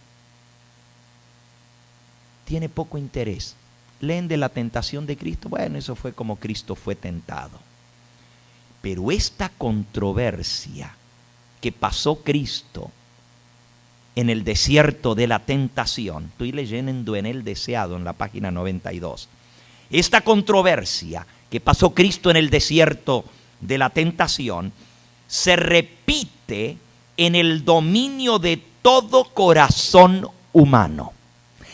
tiene poco interés. Leen de la tentación de Cristo. Bueno, eso fue como Cristo fue tentado. Pero esta controversia que pasó Cristo en el desierto de la tentación, estoy leyendo en El Deseado, en la página 92. Esta controversia que pasó Cristo en el desierto de la tentación se repite en el dominio de todo corazón humano.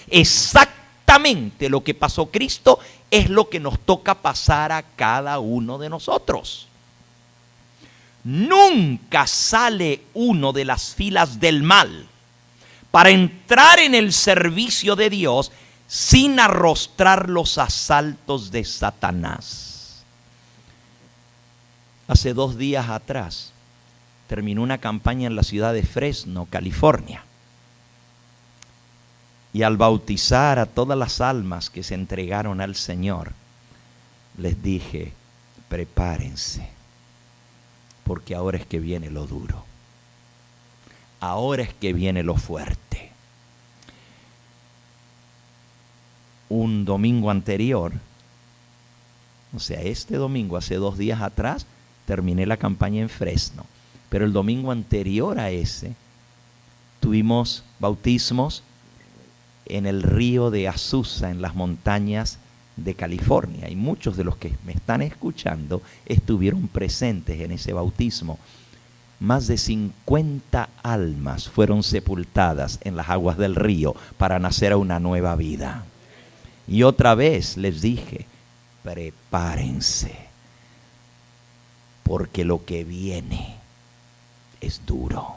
Exactamente lo que pasó Cristo es lo que nos toca pasar a cada uno de nosotros. Nunca sale uno de las filas del mal para entrar en el servicio de Dios sin arrostrar los asaltos de Satanás. Hace 2 días atrás terminó una campaña en la ciudad de Fresno, California. Y al bautizar a todas las almas que se entregaron al Señor, les dije, prepárense, porque ahora es que viene lo duro. Ahora es que viene lo fuerte. Un domingo anterior, o sea, este domingo, hace 2 días atrás, terminé la campaña en Fresno. Pero el domingo anterior a ese, tuvimos bautismos en el río de Azusa, en las montañas de California. Y muchos de los que me están escuchando estuvieron presentes en ese bautismo. Más de 50 almas fueron sepultadas en las aguas del río para nacer a una nueva vida. Y otra vez les dije, prepárense, porque lo que viene es duro.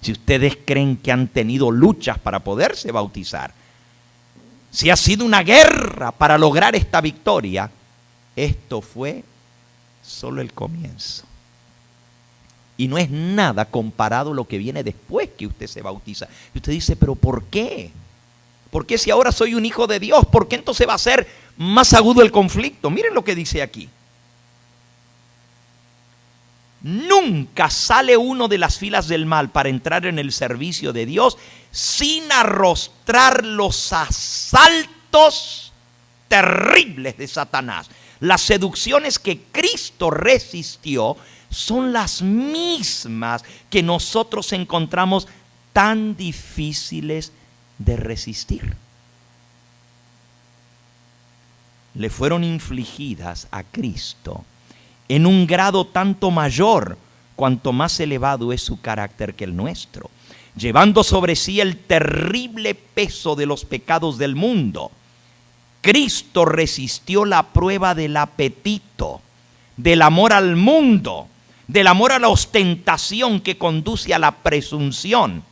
Si ustedes creen que han tenido luchas para poderse bautizar, si ha sido una guerra para lograr esta victoria, esto fue solo el comienzo. Y no es nada comparado a lo que viene después que usted se bautiza. Y usted dice, ¿pero por qué? ¿Por qué si ahora soy un hijo de Dios? ¿Por qué entonces va a ser más agudo el conflicto? Miren lo que dice aquí. Nunca sale uno de las filas del mal para entrar en el servicio de Dios sin arrostrar los asaltos terribles de Satanás. Las seducciones que Cristo resistió son las mismas que nosotros encontramos tan difíciles de resistir. Le fueron infligidas a Cristo en un grado tanto mayor cuanto más elevado es su carácter que el nuestro, llevando sobre sí el terrible peso de los pecados del mundo. Cristo resistió la prueba del apetito, del amor al mundo, del amor a la ostentación que conduce a la presunción.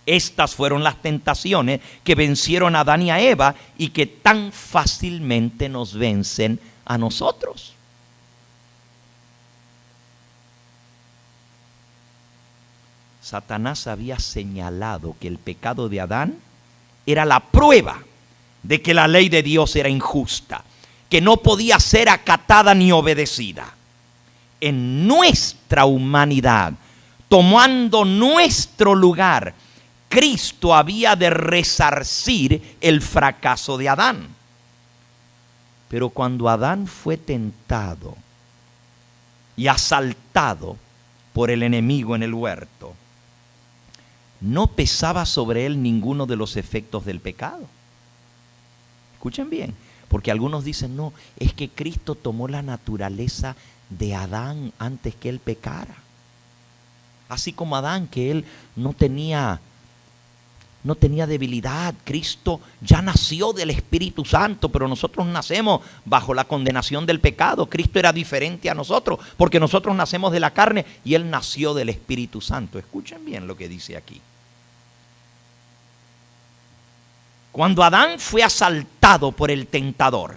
Estas fueron las tentaciones que vencieron a Adán y a Eva y que tan fácilmente nos vencen a nosotros. Satanás había señalado que el pecado de Adán era la prueba de que la ley de Dios era injusta, que no podía ser acatada ni obedecida. En nuestra humanidad, tomando nuestro lugar, Cristo había de resarcir el fracaso de Adán. Pero cuando Adán fue tentado y asaltado por el enemigo en el huerto, no pesaba sobre él ninguno de los efectos del pecado. Escuchen bien, porque algunos dicen, no, es que Cristo tomó la naturaleza de Adán antes que él pecara. Así como Adán, que él no tenía debilidad, Cristo ya nació del Espíritu Santo, pero nosotros nacemos bajo la condenación del pecado. Cristo era diferente a nosotros, porque nosotros nacemos de la carne y Él nació del Espíritu Santo. Escuchen bien lo que dice aquí. Cuando Adán fue asaltado por el tentador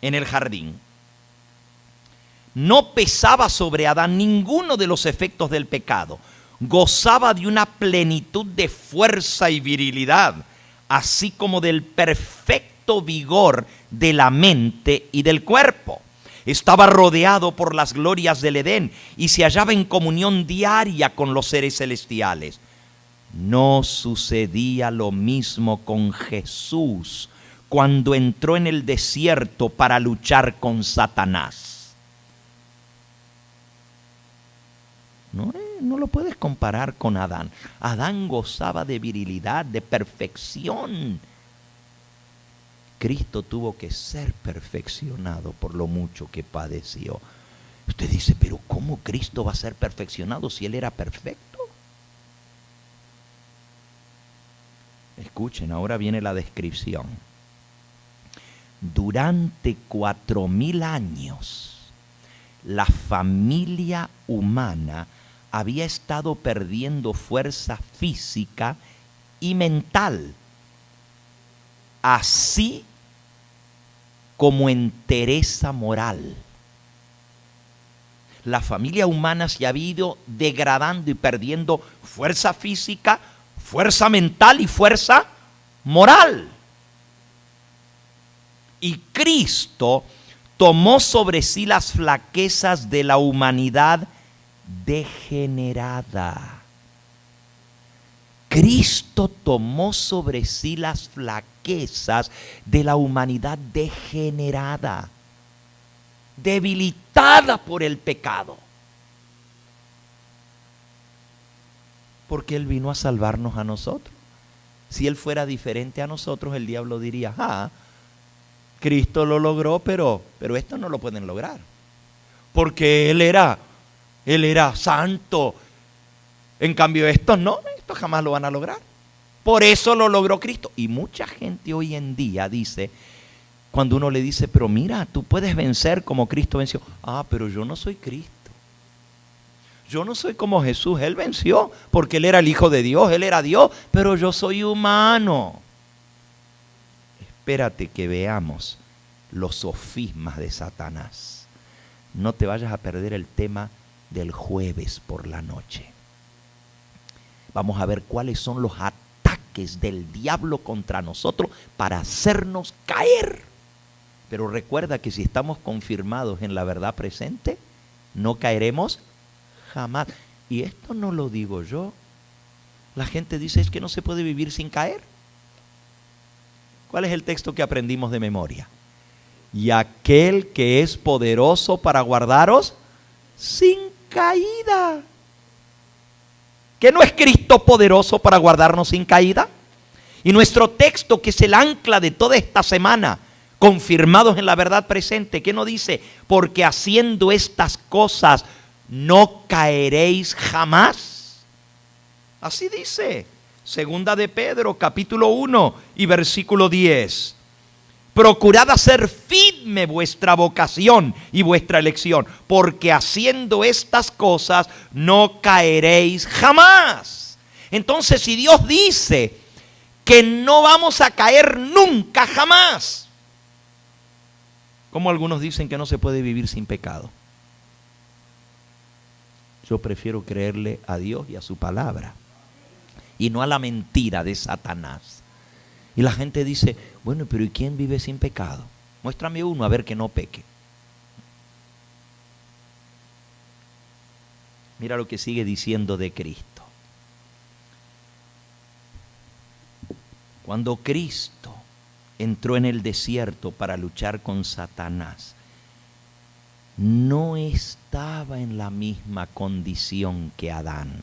en el jardín, no pesaba sobre Adán ninguno de los efectos del pecado. Gozaba de una plenitud de fuerza y virilidad, así como del perfecto vigor de la mente y del cuerpo. Estaba rodeado por las glorias del Edén y se hallaba en comunión diaria con los seres celestiales. No sucedía lo mismo con Jesús cuando entró en el desierto para luchar con Satanás. No lo puedes comparar con Adán. Adán gozaba de virilidad, de perfección. Cristo tuvo que ser perfeccionado por lo mucho que padeció. Usted dice, pero ¿cómo Cristo va a ser perfeccionado si Él era perfecto? Escuchen, ahora viene la descripción. Durante 4000 años, la familia humana había estado perdiendo fuerza física y mental. así como entereza moral. La familia humana se ha ido degradando y perdiendo fuerza física, fuerza mental y fuerza moral. Y Cristo tomó sobre sí las flaquezas de la humanidad degenerada. Cristo tomó sobre sí las flaquezas de la humanidad degenerada, debilitada por el pecado. Porque Él vino a salvarnos a nosotros. Si Él fuera diferente a nosotros, el diablo diría, Cristo lo logró, pero esto no lo pueden lograr. Porque Él era santo. En cambio, estos jamás lo van a lograr. Por eso lo logró Cristo. Y mucha gente hoy en día dice, cuando uno le dice, pero mira, tú puedes vencer como Cristo venció. Pero yo no soy Cristo. Yo no soy como Jesús. Él venció porque Él era el Hijo de Dios. Él era Dios, pero yo soy humano. Espérate que veamos los sofismas de Satanás. No te vayas a perder el tema del jueves por la noche. Vamos a ver cuáles son los ataques del diablo contra nosotros para hacernos caer. Pero recuerda que si estamos confirmados en la verdad presente, no caeremos jamás. Y esto no lo digo yo. La gente dice, es que no se puede vivir sin caer. ¿Cuál es el texto que aprendimos de memoria? Y aquel que es poderoso para guardaros sin caída. ¿Que no es Cristo poderoso para guardarnos sin caída? Y nuestro texto, que es el ancla de toda esta semana, confirmados en la verdad presente, ¿qué nos dice? Porque haciendo estas cosas no caeréis jamás. Así dice, segunda de Pedro, capítulo 1 y versículo 10. Procurad hacer firme vuestra vocación y vuestra elección, porque haciendo estas cosas no caeréis jamás. Entonces, si Dios dice que no vamos a caer nunca, jamás, como algunos dicen que no se puede vivir sin pecado, yo prefiero creerle a Dios y a su palabra, y no a la mentira de Satanás. Y la gente dice, bueno, pero ¿y quién vive sin pecado? Muéstrame uno a ver que no peque. Mira lo que sigue diciendo de Cristo. Cuando Cristo entró en el desierto para luchar con Satanás, no estaba en la misma condición que Adán.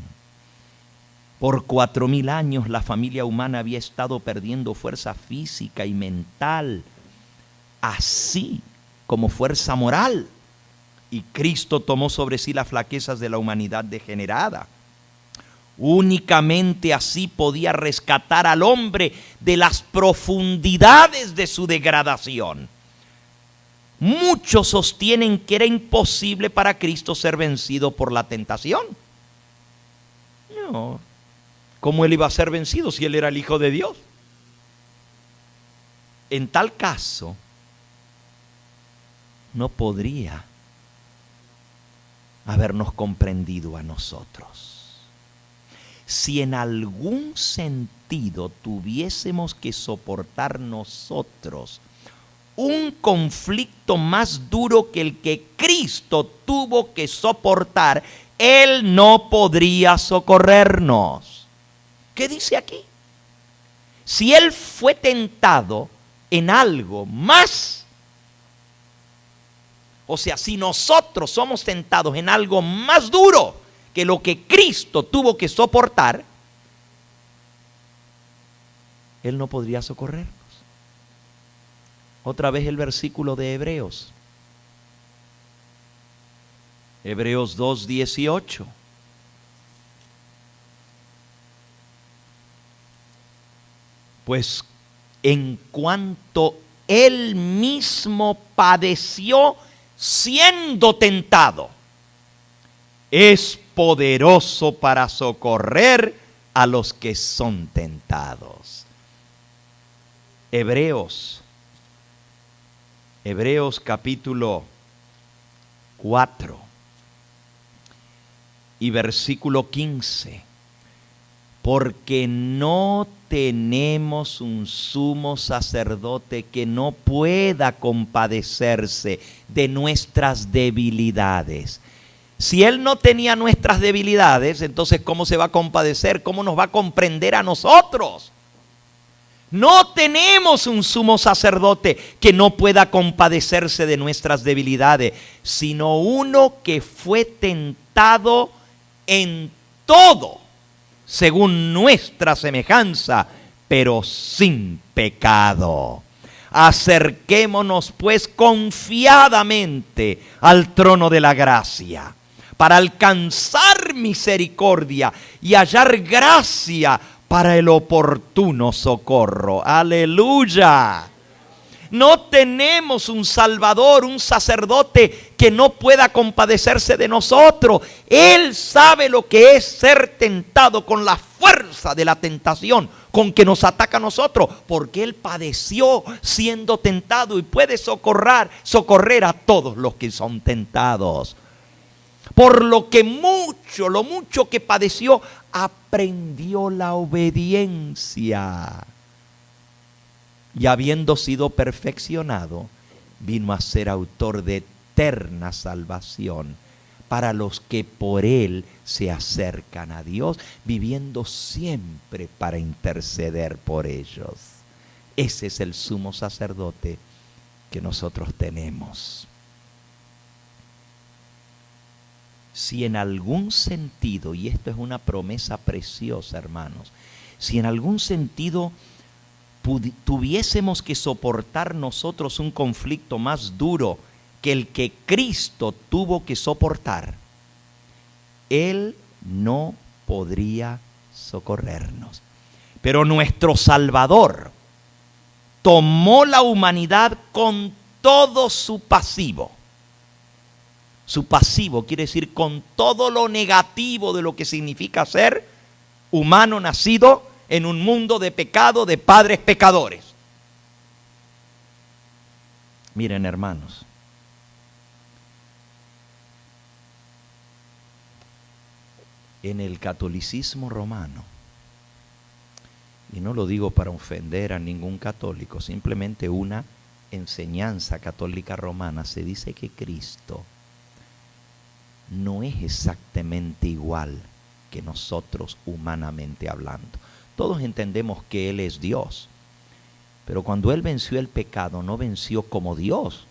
Por 4000 años la familia humana había estado perdiendo fuerza física y mental, así como fuerza moral. Y Cristo tomó sobre sí las flaquezas de la humanidad degenerada. Únicamente así podía rescatar al hombre de las profundidades de su degradación. Muchos sostienen que era imposible para Cristo ser vencido por la tentación. No. ¿Cómo Él iba a ser vencido si Él era el Hijo de Dios? En tal caso, no podría habernos comprendido a nosotros. Si en algún sentido tuviésemos que soportar nosotros un conflicto más duro que el que Cristo tuvo que soportar, Él no podría socorrernos. ¿Qué dice aquí? Si Él fue tentado en algo más, o sea, si nosotros somos tentados en algo más duro que lo que Cristo tuvo que soportar, Él no podría socorrernos. Otra vez el versículo de Hebreos. Hebreos 2:18. Pues en cuanto Él mismo padeció siendo tentado, es poderoso para socorrer a los que son tentados. Hebreos capítulo 4 y versículo 15. Porque no tenemos un sumo sacerdote que no pueda compadecerse de nuestras debilidades. Si Él no tenía nuestras debilidades, entonces ¿cómo se va a compadecer? ¿Cómo nos va a comprender a nosotros? No tenemos un sumo sacerdote que no pueda compadecerse de nuestras debilidades, sino uno que fue tentado en todo, según nuestra semejanza, pero sin pecado. Acerquémonos pues confiadamente al trono de la gracia, para alcanzar misericordia y hallar gracia para el oportuno socorro. ¡Aleluya! No tenemos un Salvador, un sacerdote que no pueda compadecerse de nosotros. Él sabe lo que es ser tentado con la fuerza de la tentación con que nos ataca a nosotros, porque Él padeció siendo tentado y puede socorrer a todos los que son tentados. Por lo mucho que padeció, aprendió la obediencia. Y habiendo sido perfeccionado, vino a ser autor de eterna salvación para los que por Él se acercan a Dios, viviendo siempre para interceder por ellos. Ese es el sumo sacerdote que nosotros tenemos. Si en algún sentido, y esto es una promesa preciosa, hermanos, si en algún sentido tuviésemos que soportar nosotros un conflicto más duro que el que Cristo tuvo que soportar, Él no podría socorrernos. Pero nuestro Salvador tomó la humanidad con todo su pasivo. Su pasivo quiere decir con todo lo negativo de lo que significa ser humano nacido en un mundo de pecado, de padres pecadores. Miren, hermanos, en el catolicismo romano, y no lo digo para ofender a ningún católico, simplemente una enseñanza católica romana, se dice que Cristo no es exactamente igual que nosotros humanamente hablando. Todos entendemos que Él es Dios, pero cuando Él venció el pecado, no venció como Dios.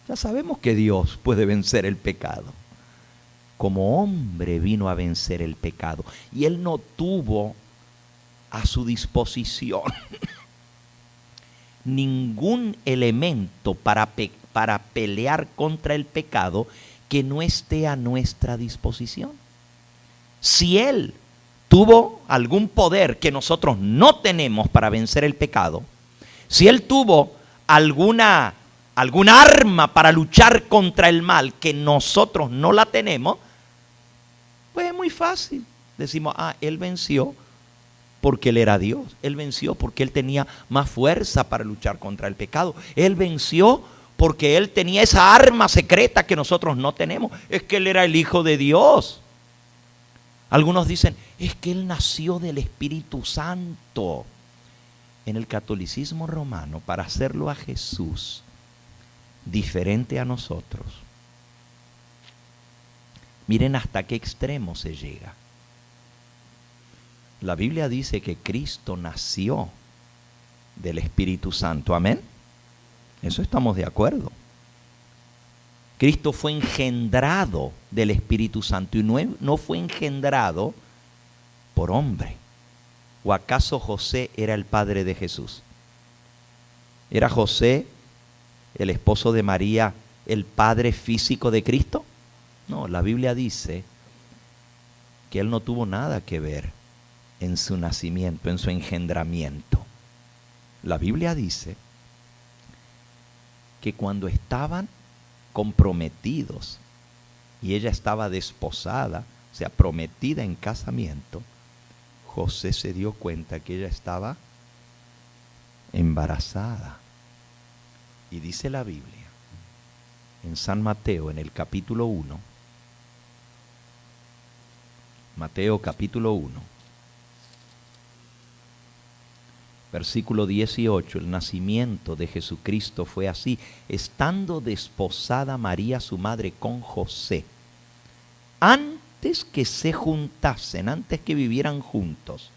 Ya sabemos que Dios puede vencer el pecado. Como hombre vino a vencer el pecado, y Él no tuvo a su disposición ningún elemento para pelear contra el pecado que no esté a nuestra disposición. Si Él tuvo algún poder que nosotros no tenemos para vencer el pecado, si Él tuvo alguna arma para luchar contra el mal que nosotros no la tenemos, pues es muy fácil. Decimos, Él venció porque Él era Dios. Él venció porque Él tenía más fuerza para luchar contra el pecado. Él venció porque Él tenía esa arma secreta que nosotros no tenemos. Es que Él era el Hijo de Dios. Algunos dicen, es que Él nació del Espíritu Santo. En el catolicismo romano, para hacerlo a Jesús diferente a nosotros, miren hasta qué extremo se llega. La Biblia dice que Cristo nació del Espíritu Santo. ¿Amén? Eso estamos de acuerdo. Cristo fue engendrado del Espíritu Santo y no fue engendrado por hombre. ¿O acaso José era el padre de Jesús? ¿Era José, el esposo de María, el padre físico de Cristo? No, la Biblia dice que él no tuvo nada que ver en su nacimiento, en su engendramiento. La Biblia dice que cuando estaban comprometidos y ella estaba desposada, o sea, prometida en casamiento, José se dio cuenta que ella estaba embarazada. Y dice la Biblia, en San Mateo, en el capítulo 1, Mateo capítulo 1, versículo 18, el nacimiento de Jesucristo fue así. Estando desposada María, su madre, con José, antes que se juntasen, antes que vivieran juntos,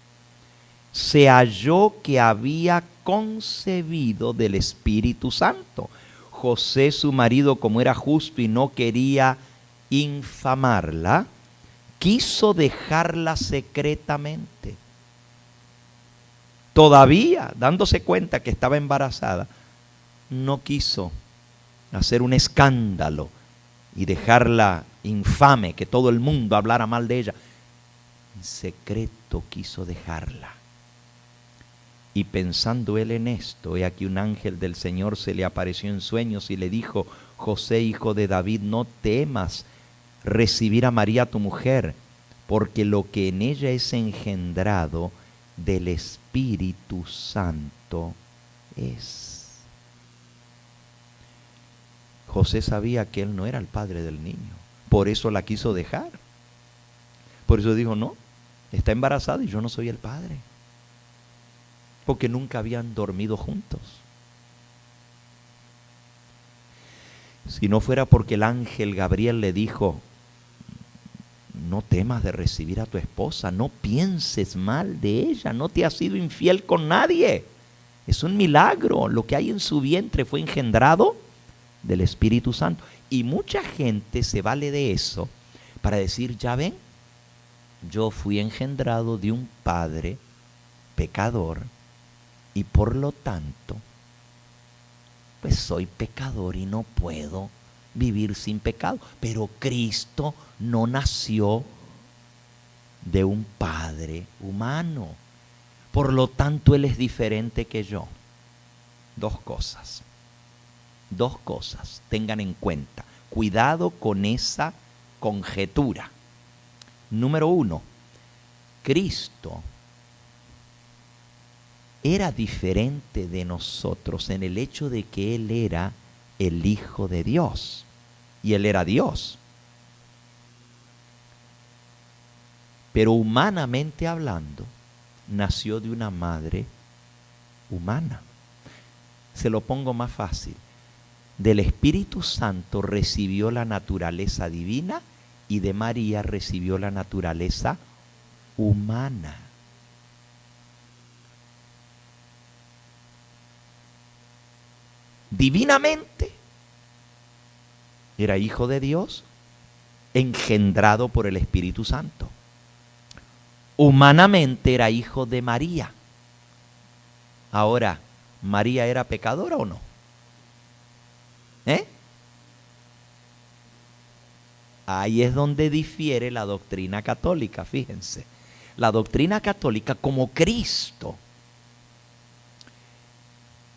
se halló que había concebido del Espíritu Santo. José, su marido, como era justo y no quería infamarla, quiso dejarla secretamente. Todavía, dándose cuenta que estaba embarazada, no quiso hacer un escándalo y dejarla infame, que todo el mundo hablara mal de ella. En secreto quiso dejarla. Y pensando él en esto, he aquí un ángel del Señor se le apareció en sueños y le dijo: José, hijo de David, no temas recibir a María tu mujer, porque lo que en ella es engendrado del Espíritu Santo es. José sabía que él no era el padre del niño, por eso la quiso dejar. Por eso dijo: no, está embarazada y yo no soy el padre. Porque nunca habían dormido juntos. Si no fuera porque el ángel Gabriel le dijo: no temas de recibir a tu esposa, no pienses mal de ella, no te has sido infiel con nadie. Es un milagro, lo que hay en su vientre fue engendrado del Espíritu Santo. Y mucha gente se vale de eso para decir: ya ven, yo fui engendrado de un padre pecador y por lo tanto, pues soy pecador y no puedo vivir sin pecado. Pero Cristo no nació de un padre humano. Por lo tanto, Él es diferente que yo. Dos cosas, tengan en cuenta. Cuidado con esa conjetura. Número 1, Cristo era diferente de nosotros en el hecho de que Él era el Hijo de Dios y Él era Dios. Pero humanamente hablando, nació de una madre humana. Se lo pongo más fácil. Del Espíritu Santo recibió la naturaleza divina y de María recibió la naturaleza humana. Divinamente era hijo de Dios, engendrado por el Espíritu Santo. Humanamente era hijo de María. Ahora, ¿María era pecadora o no? Ahí es donde difiere la doctrina católica, fíjense. La doctrina católica, como Cristo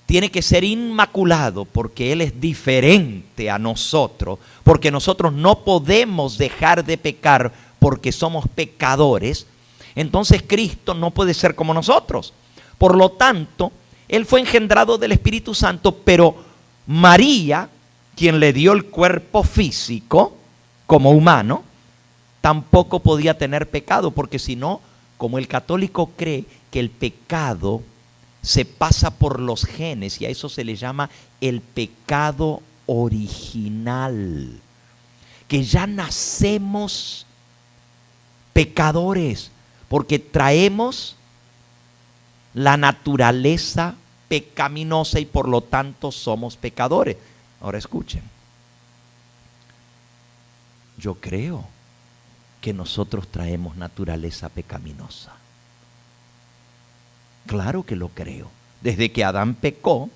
tiene que ser inmaculado porque Él es diferente a nosotros, porque nosotros no podemos dejar de pecar porque somos pecadores, entonces Cristo no puede ser como nosotros. Por lo tanto, Él fue engendrado del Espíritu Santo, pero María, quien le dio el cuerpo físico como humano, tampoco podía tener pecado, porque si no, como el católico cree que el pecado se pasa por los genes, y a eso se le llama el pecado original, que ya nacemos pecadores, porque traemos la naturaleza pecaminosa y por lo tanto somos pecadores. Ahora escuchen, yo creo que nosotros traemos naturaleza pecaminosa. Claro que lo creo. Desde que Adán pecó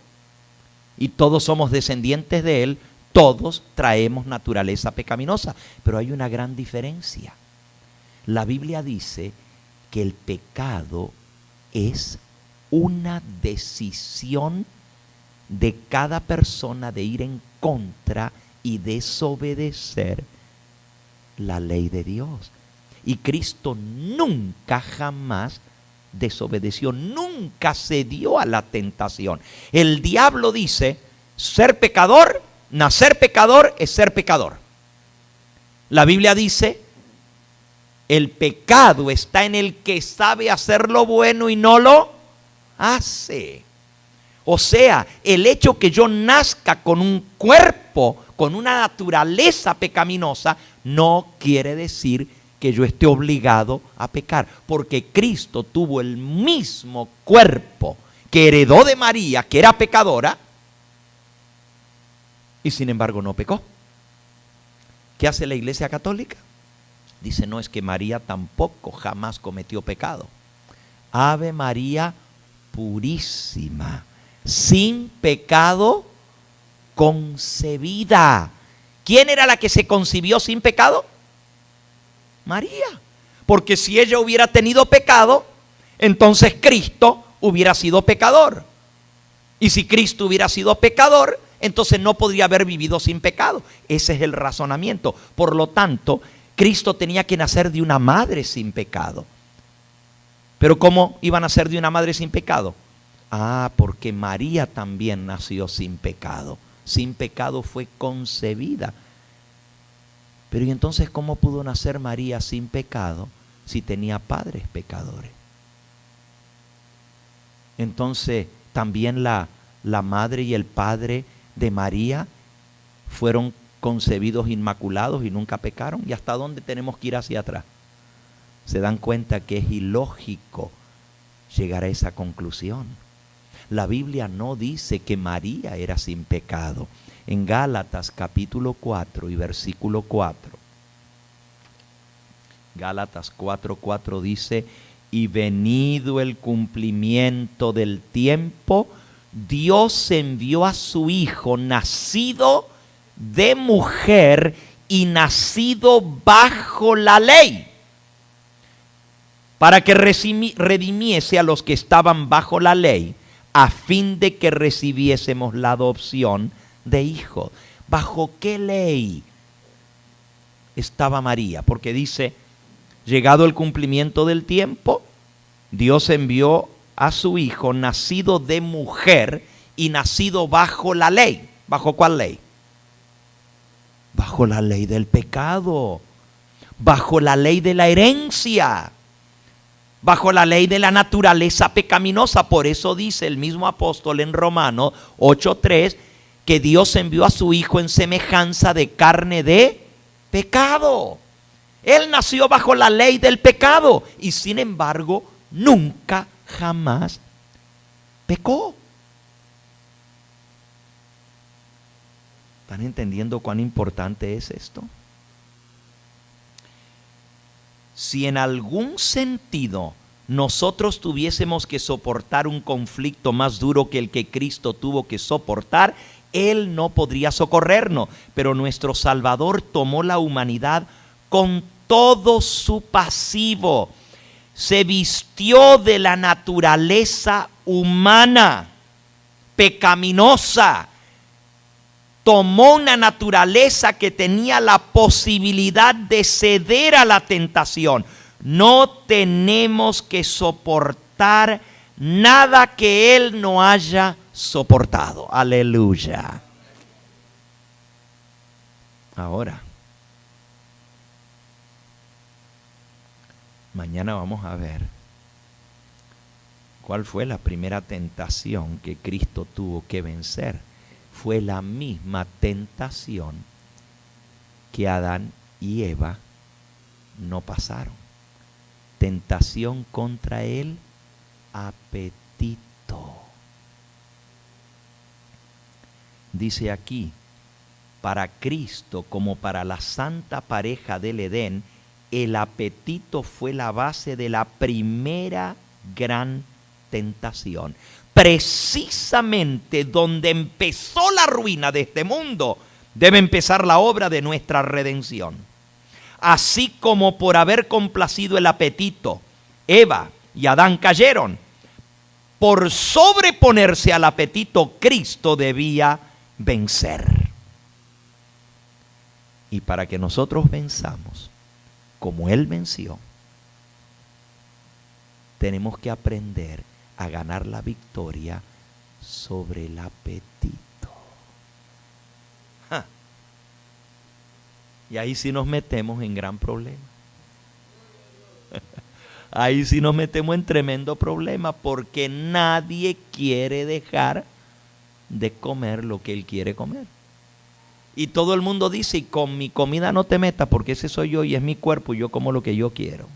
y todos somos descendientes de él, todos traemos naturaleza pecaminosa. Pero hay una gran diferencia. La Biblia dice que el pecado es una decisión de cada persona de ir en contra y desobedecer la ley de Dios. Y Cristo nunca jamás desobedeció, nunca cedió a la tentación. El diablo dice, ser pecador, nacer pecador es ser pecador. La Biblia dice, el pecado está en el que sabe hacer lo bueno y no lo hace. O sea, el hecho que yo nazca con un cuerpo, con una naturaleza pecaminosa, no quiere decir que yo esté obligado a pecar. Porque Cristo tuvo el mismo cuerpo que heredó de María, que era pecadora, y sin embargo no pecó. ¿Qué hace la Iglesia Católica? Dice, no, es que María tampoco jamás cometió pecado. Ave María purísima, sin pecado concebida. ¿Quién era la que se concibió sin pecado? María. Porque si ella hubiera tenido pecado, entonces Cristo hubiera sido pecador. Y si Cristo hubiera sido pecador, entonces no podría haber vivido sin pecado. Ese es el razonamiento. Por lo tanto, Cristo tenía que nacer de una madre sin pecado. ¿Pero cómo iba a nacer de una madre sin pecado? Ah, porque María también nació sin pecado. Sin pecado fue concebida. Pero ¿y entonces cómo pudo nacer María sin pecado si tenía padres pecadores? Entonces también la madre y el padre de María fueron concebidos inmaculados y nunca pecaron. ¿Y hasta dónde tenemos que ir hacia atrás? Se dan cuenta que es ilógico llegar a esa conclusión. La Biblia no dice que María era sin pecado. En Gálatas capítulo 4 y versículo 4. Gálatas 4:4 dice, y venido el cumplimiento del tiempo, Dios envió a su Hijo, nacido de mujer y nacido bajo la ley, para que redimiese a los que estaban bajo la ley, a fin de que recibiésemos la adopción de hijos. ¿Bajo qué ley estaba María? Porque dice, llegado el cumplimiento del tiempo, Dios envió a su Hijo, nacido de mujer y nacido bajo la ley. ¿Bajo cuál ley? Bajo la ley del pecado, bajo la ley de la herencia, bajo la ley de la naturaleza pecaminosa. Por eso dice el mismo apóstol en Romanos 8:3 que Dios envió a su Hijo en semejanza de carne de pecado. Él nació bajo la ley del pecado y sin embargo nunca jamás pecó. ¿Están entendiendo cuán importante es esto? Si en algún sentido nosotros tuviésemos que soportar un conflicto más duro que el que Cristo tuvo que soportar, Él no podría socorrernos. Pero nuestro Salvador tomó la humanidad con todo su pasivo. Se vistió de la naturaleza humana, pecaminosa. Tomó una naturaleza que tenía la posibilidad de ceder a la tentación. No tenemos que soportar nada que Él no haya soportado. Aleluya. Ahora, mañana vamos a ver cuál fue la primera tentación que Cristo tuvo que vencer. Fue la misma tentación que Adán y Eva no pasaron. Tentación contra el apetito. Dice aquí, para Cristo como para la santa pareja del Edén, el apetito fue la base de la primera gran tentación. Precisamente donde empezó la ruina de este mundo, debe empezar la obra de nuestra redención. Así como por haber complacido el apetito, Eva y Adán cayeron, por sobreponerse al apetito, Cristo debía vencer. Y para que nosotros venzamos, como Él venció, tenemos que aprender a ganar la victoria sobre el apetito. ¡Ja! Y ahí sí nos metemos en gran problema. Ahí sí nos metemos en tremendo problema, porque nadie quiere dejar de comer lo que él quiere comer. Y todo el mundo dice, y con mi comida no te metas, porque ese soy yo y es mi cuerpo y yo como lo que yo quiero.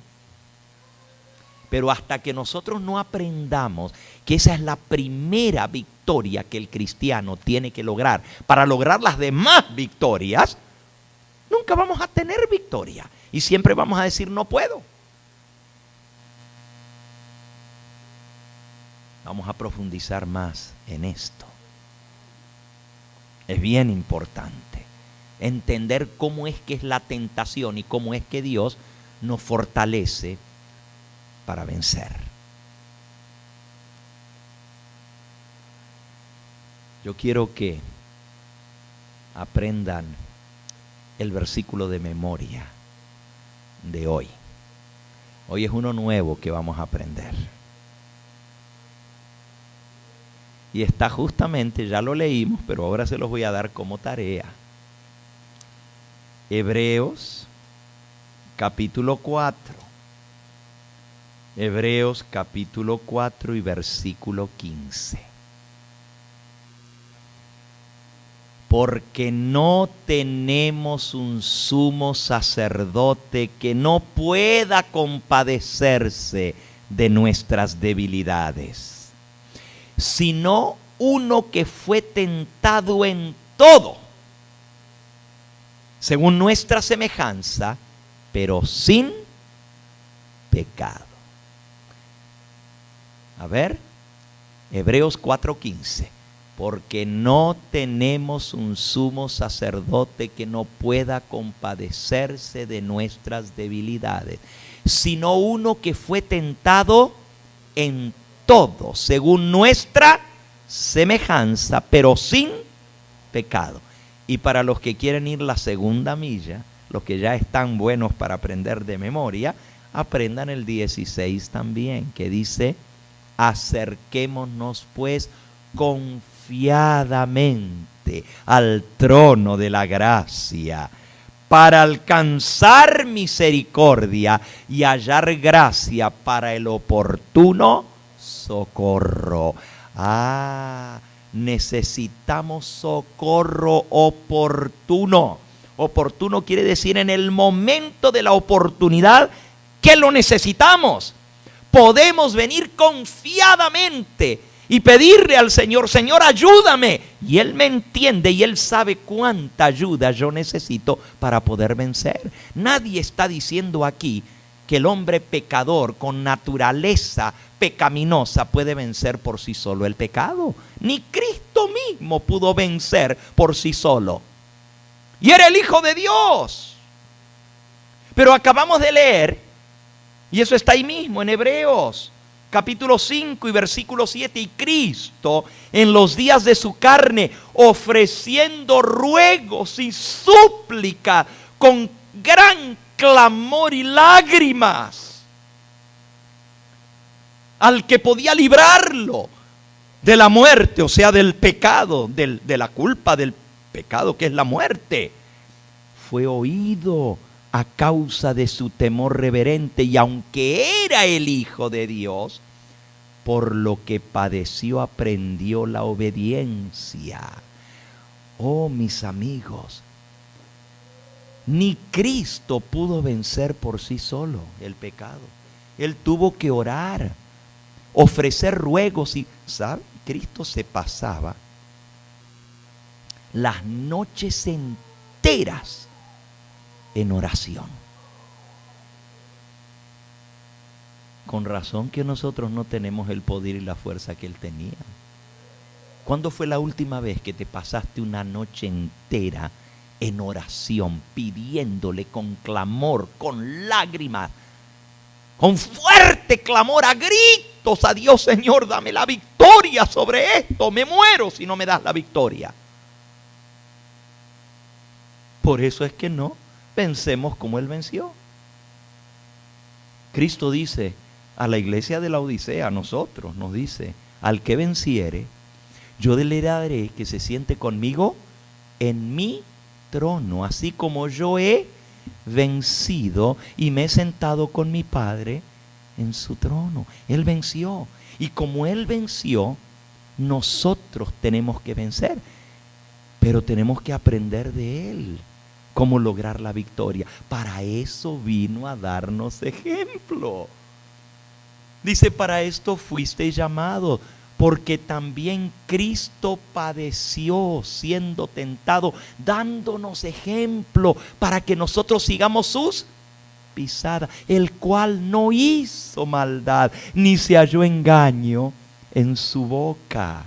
Pero hasta que nosotros no aprendamos que esa es la primera victoria que el cristiano tiene que lograr para lograr las demás victorias, nunca vamos a tener victoria. Y siempre vamos a decir, no puedo. Vamos a profundizar más en esto. Es bien importante entender cómo es que es la tentación y cómo es que Dios nos fortalece para vencer. Yo quiero que aprendan el versículo de memoria de hoy. Hoy es uno nuevo que vamos a aprender. Y está justamente, ya lo leímos, pero ahora se los voy a dar como tarea. Hebreos capítulo 4. Hebreos capítulo 4 y versículo 15. Porque no tenemos un sumo sacerdote que no pueda compadecerse de nuestras debilidades, sino uno que fue tentado en todo, según nuestra semejanza, pero sin pecado. A ver, Hebreos 4:15. Porque no tenemos un sumo sacerdote que no pueda compadecerse de nuestras debilidades, sino uno que fue tentado en todo, según nuestra semejanza, pero sin pecado. Y para los que quieren ir la segunda milla, los que ya están buenos para aprender de memoria, aprendan el 16 también, que dice, acerquémonos pues confiadamente al trono de la gracia, para alcanzar misericordia y hallar gracia para el oportuno socorro. Necesitamos socorro oportuno. Oportuno quiere decir en el momento de la oportunidad que lo necesitamos. Podemos venir confiadamente y pedirle al Señor, Señor, ayúdame. Y Él me entiende y Él sabe cuánta ayuda yo necesito para poder vencer. Nadie está diciendo aquí que el hombre pecador con naturaleza pecaminosa puede vencer por sí solo el pecado. Ni Cristo mismo pudo vencer por sí solo. Y era el Hijo de Dios. Pero acabamos de leer, y eso está ahí mismo en Hebreos capítulo 5 y versículo 7, y Cristo en los días de su carne, ofreciendo ruegos y súplica con gran clamor y lágrimas al que podía librarlo de la muerte, o sea, del pecado, de la culpa del pecado que es la muerte, fue oído a causa de su temor reverente, y aunque era el Hijo de Dios, por lo que padeció aprendió la obediencia. Oh, mis amigos, ni Cristo pudo vencer por sí solo el pecado. Él tuvo que orar, ofrecer ruegos, y ¿sabe? Cristo se pasaba las noches enteras en oración. Con razón que nosotros no tenemos el poder y la fuerza que Él tenía. ¿Cuándo fue la última vez que te pasaste una noche entera en oración, pidiéndole con clamor, con lágrimas, con fuerte clamor, a gritos a Dios? Señor, dame la victoria sobre esto, me muero si no me das la victoria. Por eso es que no vencemos como Él venció. Cristo dice, a la iglesia de la Odisea, a nosotros, nos dice, al que venciere, yo le daré que se siente conmigo en mi trono, así como yo he vencido y me he sentado con mi Padre en su trono. Él venció. Y como Él venció, nosotros tenemos que vencer. Pero tenemos que aprender de Él cómo lograr la victoria. Para eso vino a darnos ejemplo. Dice, para esto fuiste llamado, porque también Cristo padeció siendo tentado, dándonos ejemplo para que nosotros sigamos sus pisadas, el cual no hizo maldad, ni se halló engaño en su boca.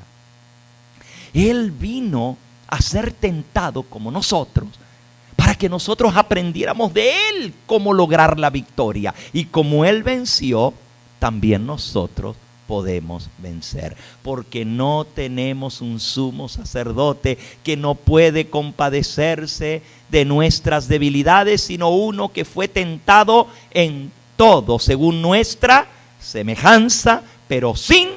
Él vino a ser tentado como nosotros, para que nosotros aprendiéramos de Él cómo lograr la victoria. Y como Él venció, también nosotros podemos vencer, porque no tenemos un sumo sacerdote que no puede compadecerse de nuestras debilidades, sino uno que fue tentado en todo, según nuestra semejanza, pero sin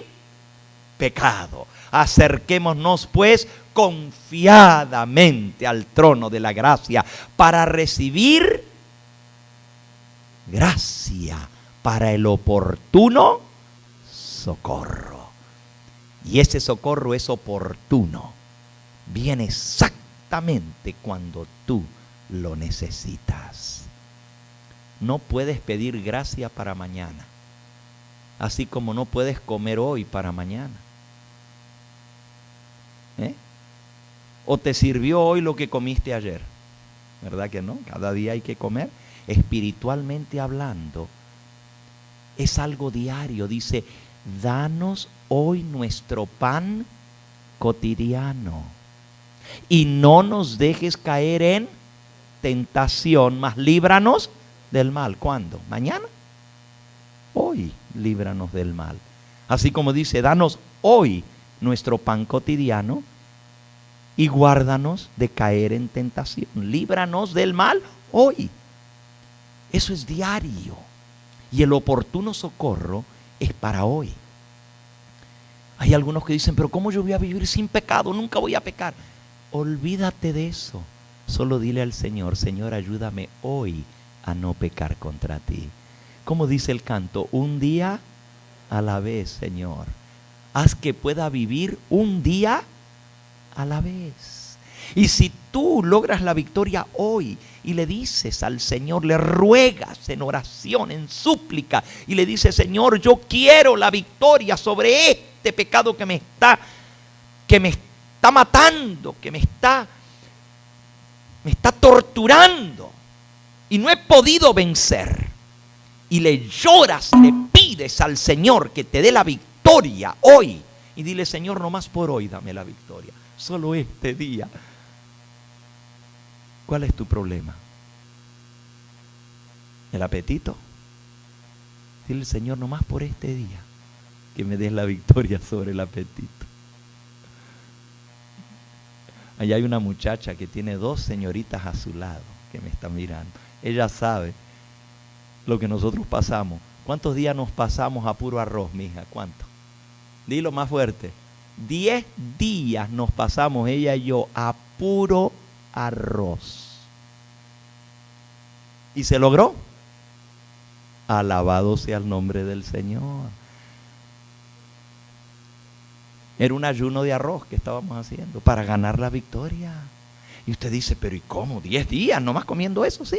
pecado. Acerquémonos pues confiadamente al trono de la gracia para recibir gracia para el oportuno socorro. Y ese socorro es oportuno. Viene exactamente cuando tú lo necesitas. No puedes pedir gracia para mañana, así como no puedes comer hoy para mañana. ¿O te sirvió hoy lo que comiste ayer? ¿Verdad que no? Cada día hay que comer. Espiritualmente hablando, es algo diario. Dice, danos hoy nuestro pan cotidiano y no nos dejes caer en tentación, mas líbranos del mal. ¿Cuándo? ¿Mañana? Hoy líbranos del mal. Así como dice, danos hoy nuestro pan cotidiano y guárdanos de caer en tentación. Líbranos del mal hoy. Eso es diario. Y el oportuno socorro es para hoy. Hay algunos que dicen, pero ¿cómo yo voy a vivir sin pecado? Nunca voy a pecar. Olvídate de eso. Solo dile al Señor, Señor, ayúdame hoy a no pecar contra ti. Como dice el canto, un día a la vez, Señor. Haz que pueda vivir un día a la vez. Y si tú logras la victoria hoy y le dices al Señor, le ruegas en oración, en súplica, y le dices, Señor, yo quiero la victoria sobre este pecado que me está matando, que me está torturando y no he podido vencer. Y le lloras, le pides al Señor que te dé la victoria hoy. Y dile, Señor, no más por hoy dame la victoria, solo este día. ¿Cuál es tu problema? ¿El apetito? Dile, Señor, no más por este día que me des la victoria sobre el apetito. Allá hay una muchacha que tiene 2 señoritas a su lado que me están mirando. Ella sabe lo que nosotros pasamos. ¿Cuántos días nos pasamos a puro arroz, mija? ¿Cuánto? Dilo más fuerte. 10 días nos pasamos ella y yo a puro arroz. ¿Y se logró? Alabado sea el nombre del Señor. Era un ayuno de arroz que estábamos haciendo para ganar la victoria. Y usted dice, pero ¿y cómo? 10 días nomás comiendo eso, ¿sí?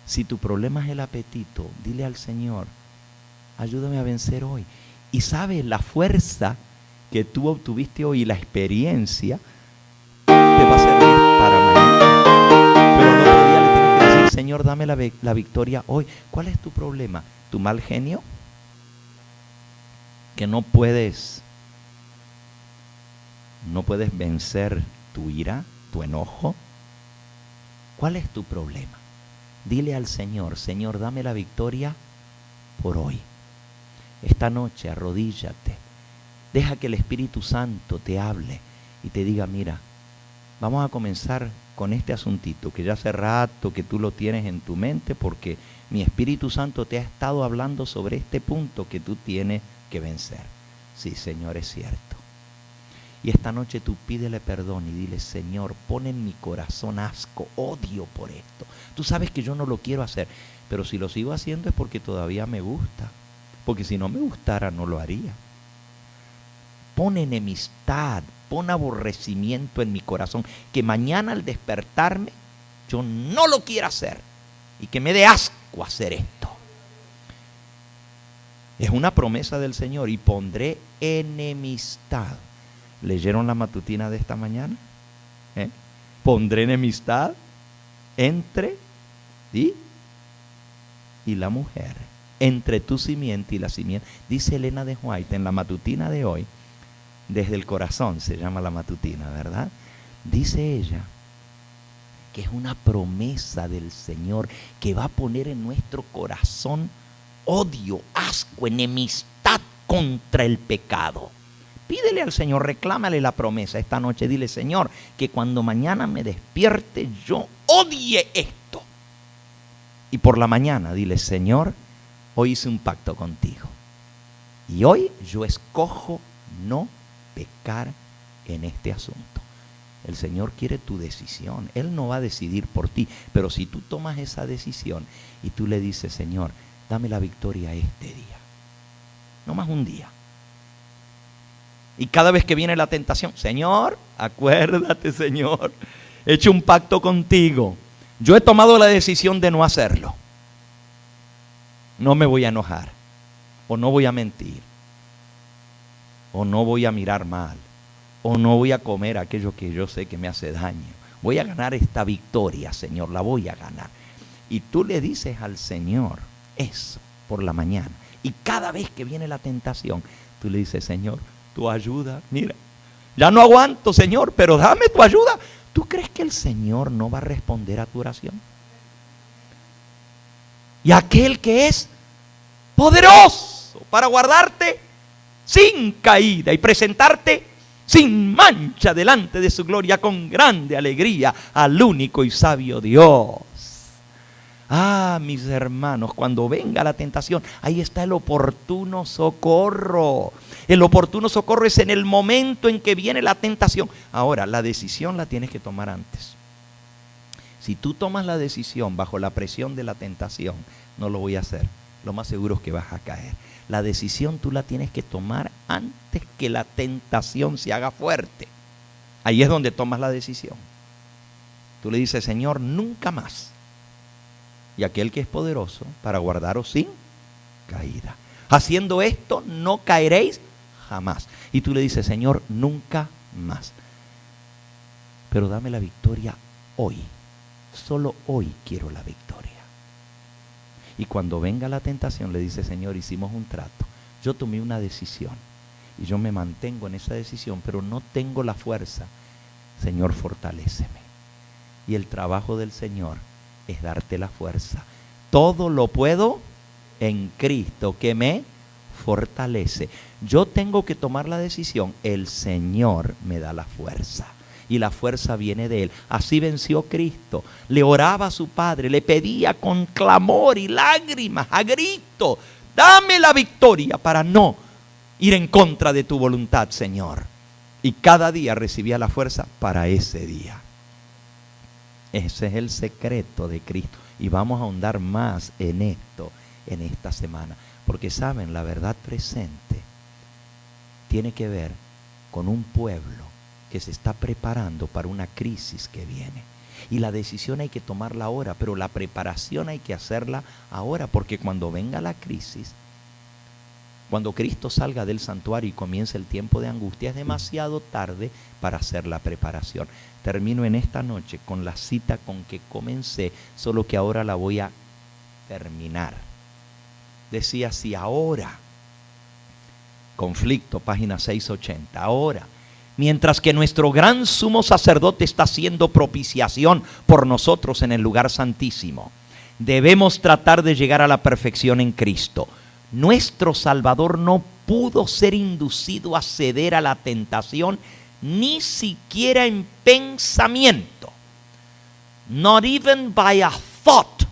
Si tu problema es el apetito, dile al Señor, ayúdame a vencer hoy. Y sabes, la fuerza que tú obtuviste hoy y la experiencia te va a servir para mañana. Pero al otro día le tienes que decir, Señor, dame la victoria hoy. ¿Cuál es tu problema? ¿Tu mal genio? Que no puedes vencer tu ira, tu enojo. ¿Cuál es tu problema? Dile al Señor, Señor, dame la victoria por hoy. Esta noche arrodíllate. Deja que el Espíritu Santo te hable y te diga, mira, vamos a comenzar con este asuntito, que ya hace rato que tú lo tienes en tu mente, porque mi Espíritu Santo te ha estado hablando sobre este punto que tú tienes que vencer. Sí, Señor, es cierto. Y esta noche tú pídele perdón y dile: Señor, pon en mi corazón asco, odio por esto. Tú sabes que yo no lo quiero hacer, pero si lo sigo haciendo es porque todavía me gusta. Porque si no me gustara, no lo haría. Pon enemistad, pon aborrecimiento en mi corazón, que mañana al despertarme yo no lo quiera hacer y que me dé asco hacer esto. Es una promesa del Señor: y pondré enemistad. ¿Leyeron la matutina de esta mañana? Pondré enemistad entre ti y la mujer, entre tu simiente y la simiente. Dice Elena de White en la matutina de hoy, desde el corazón se llama la matutina, ¿verdad? Dice ella que es una promesa del Señor que va a poner en nuestro corazón odio, asco, enemistad contra el pecado. Pídele al Señor, reclámale la promesa esta noche. Dile: Señor, que cuando mañana me despierte yo odie esto. Y por la mañana dile: Señor, hoy hice un pacto contigo. Y hoy yo escojo no pecar en este asunto. El Señor quiere tu decisión. Él no va a decidir por ti. Pero si tú tomas esa decisión y tú le dices: Señor, dame la victoria este día. No más un día. Y cada vez que viene la tentación: Señor, acuérdate, Señor, he hecho un pacto contigo. Yo he tomado la decisión de no hacerlo. No me voy a enojar. O no voy a mentir. O no voy a mirar mal. O no voy a comer aquello que yo sé que me hace daño. Voy a ganar esta victoria, Señor, la voy a ganar. Y tú le dices al Señor eso por la mañana. Y cada vez que viene la tentación, tú le dices: Señor, tu ayuda, mira, ya no aguanto, Señor, pero dame tu ayuda. ¿Tú crees que el Señor no va a responder a tu oración? Y aquel que es poderoso para guardarte sin caída y presentarte sin mancha delante de su gloria con grande alegría al único y sabio Dios. Ah, mis hermanos, cuando venga la tentación, ahí está el oportuno socorro. El oportuno socorro es en el momento en que viene la tentación. Ahora, la decisión la tienes que tomar antes. Si tú tomas la decisión bajo la presión de la tentación: no lo voy a hacer, lo más seguro es que vas a caer. La decisión tú la tienes que tomar antes que la tentación se haga fuerte. Ahí es donde tomas la decisión. Tú le dices: Señor, nunca más. Y aquel que es poderoso para guardaros sin caída. Haciendo esto no caeréis jamás. Y tú le dices: Señor, nunca más. Pero dame la victoria hoy. Solo hoy quiero la victoria. Y cuando venga la tentación le dice: Señor, hicimos un trato. Yo tomé una decisión. Y yo me mantengo en esa decisión, pero no tengo la fuerza. Señor, fortaléceme. Y el trabajo del Señor es darte la fuerza. Todo lo puedo en Cristo que me fortalece. Yo tengo que tomar la decisión. El Señor me da la fuerza. Y la fuerza viene de Él. Así venció Cristo. Le oraba a su Padre. Le pedía con clamor y lágrimas, a grito: dame la victoria para no ir en contra de tu voluntad, Señor. Y cada día recibía la fuerza para ese día. Ese es el secreto de Cristo. Y vamos a ahondar más en esto en esta semana. Porque saben, la verdad presente tiene que ver con un pueblo que se está preparando para una crisis que viene. Y la decisión hay que tomarla ahora, pero la preparación hay que hacerla ahora, porque cuando venga la crisis, cuando Cristo salga del santuario y comience el tiempo de angustia, es demasiado tarde para hacer la preparación. Termino en esta noche con la cita con que comencé, solo que ahora la voy a terminar. Decía así: ahora, conflicto, página 680, ahora, mientras que nuestro gran sumo sacerdote está haciendo propiciación por nosotros en el lugar santísimo, debemos tratar de llegar a la perfección en Cristo. Nuestro Salvador no pudo ser inducido a ceder a la tentación, ni siquiera en pensamiento. Not even by a thought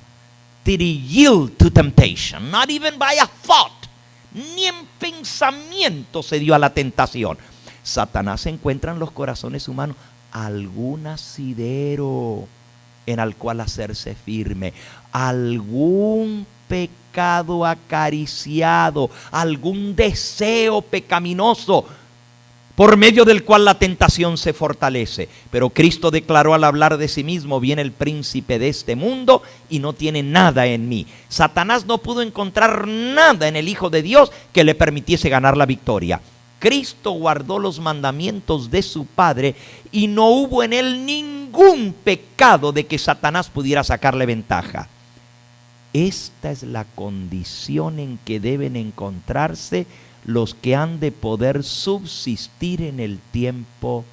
did he yield to temptation. Not even by a thought. Ni en pensamiento se dio a la tentación. Satanás encuentra en los corazones humanos algún asidero en el cual hacerse firme, algún pecado acariciado, algún deseo pecaminoso por medio del cual la tentación se fortalece. Pero Cristo declaró al hablar de sí mismo: viene el príncipe de este mundo y no tiene nada en mí. Satanás no pudo encontrar nada en el Hijo de Dios que le permitiese ganar la victoria. Cristo guardó los mandamientos de su Padre y no hubo en él ningún pecado de que Satanás pudiera sacarle ventaja. Esta es la condición en que deben encontrarse los que han de poder subsistir en el tiempo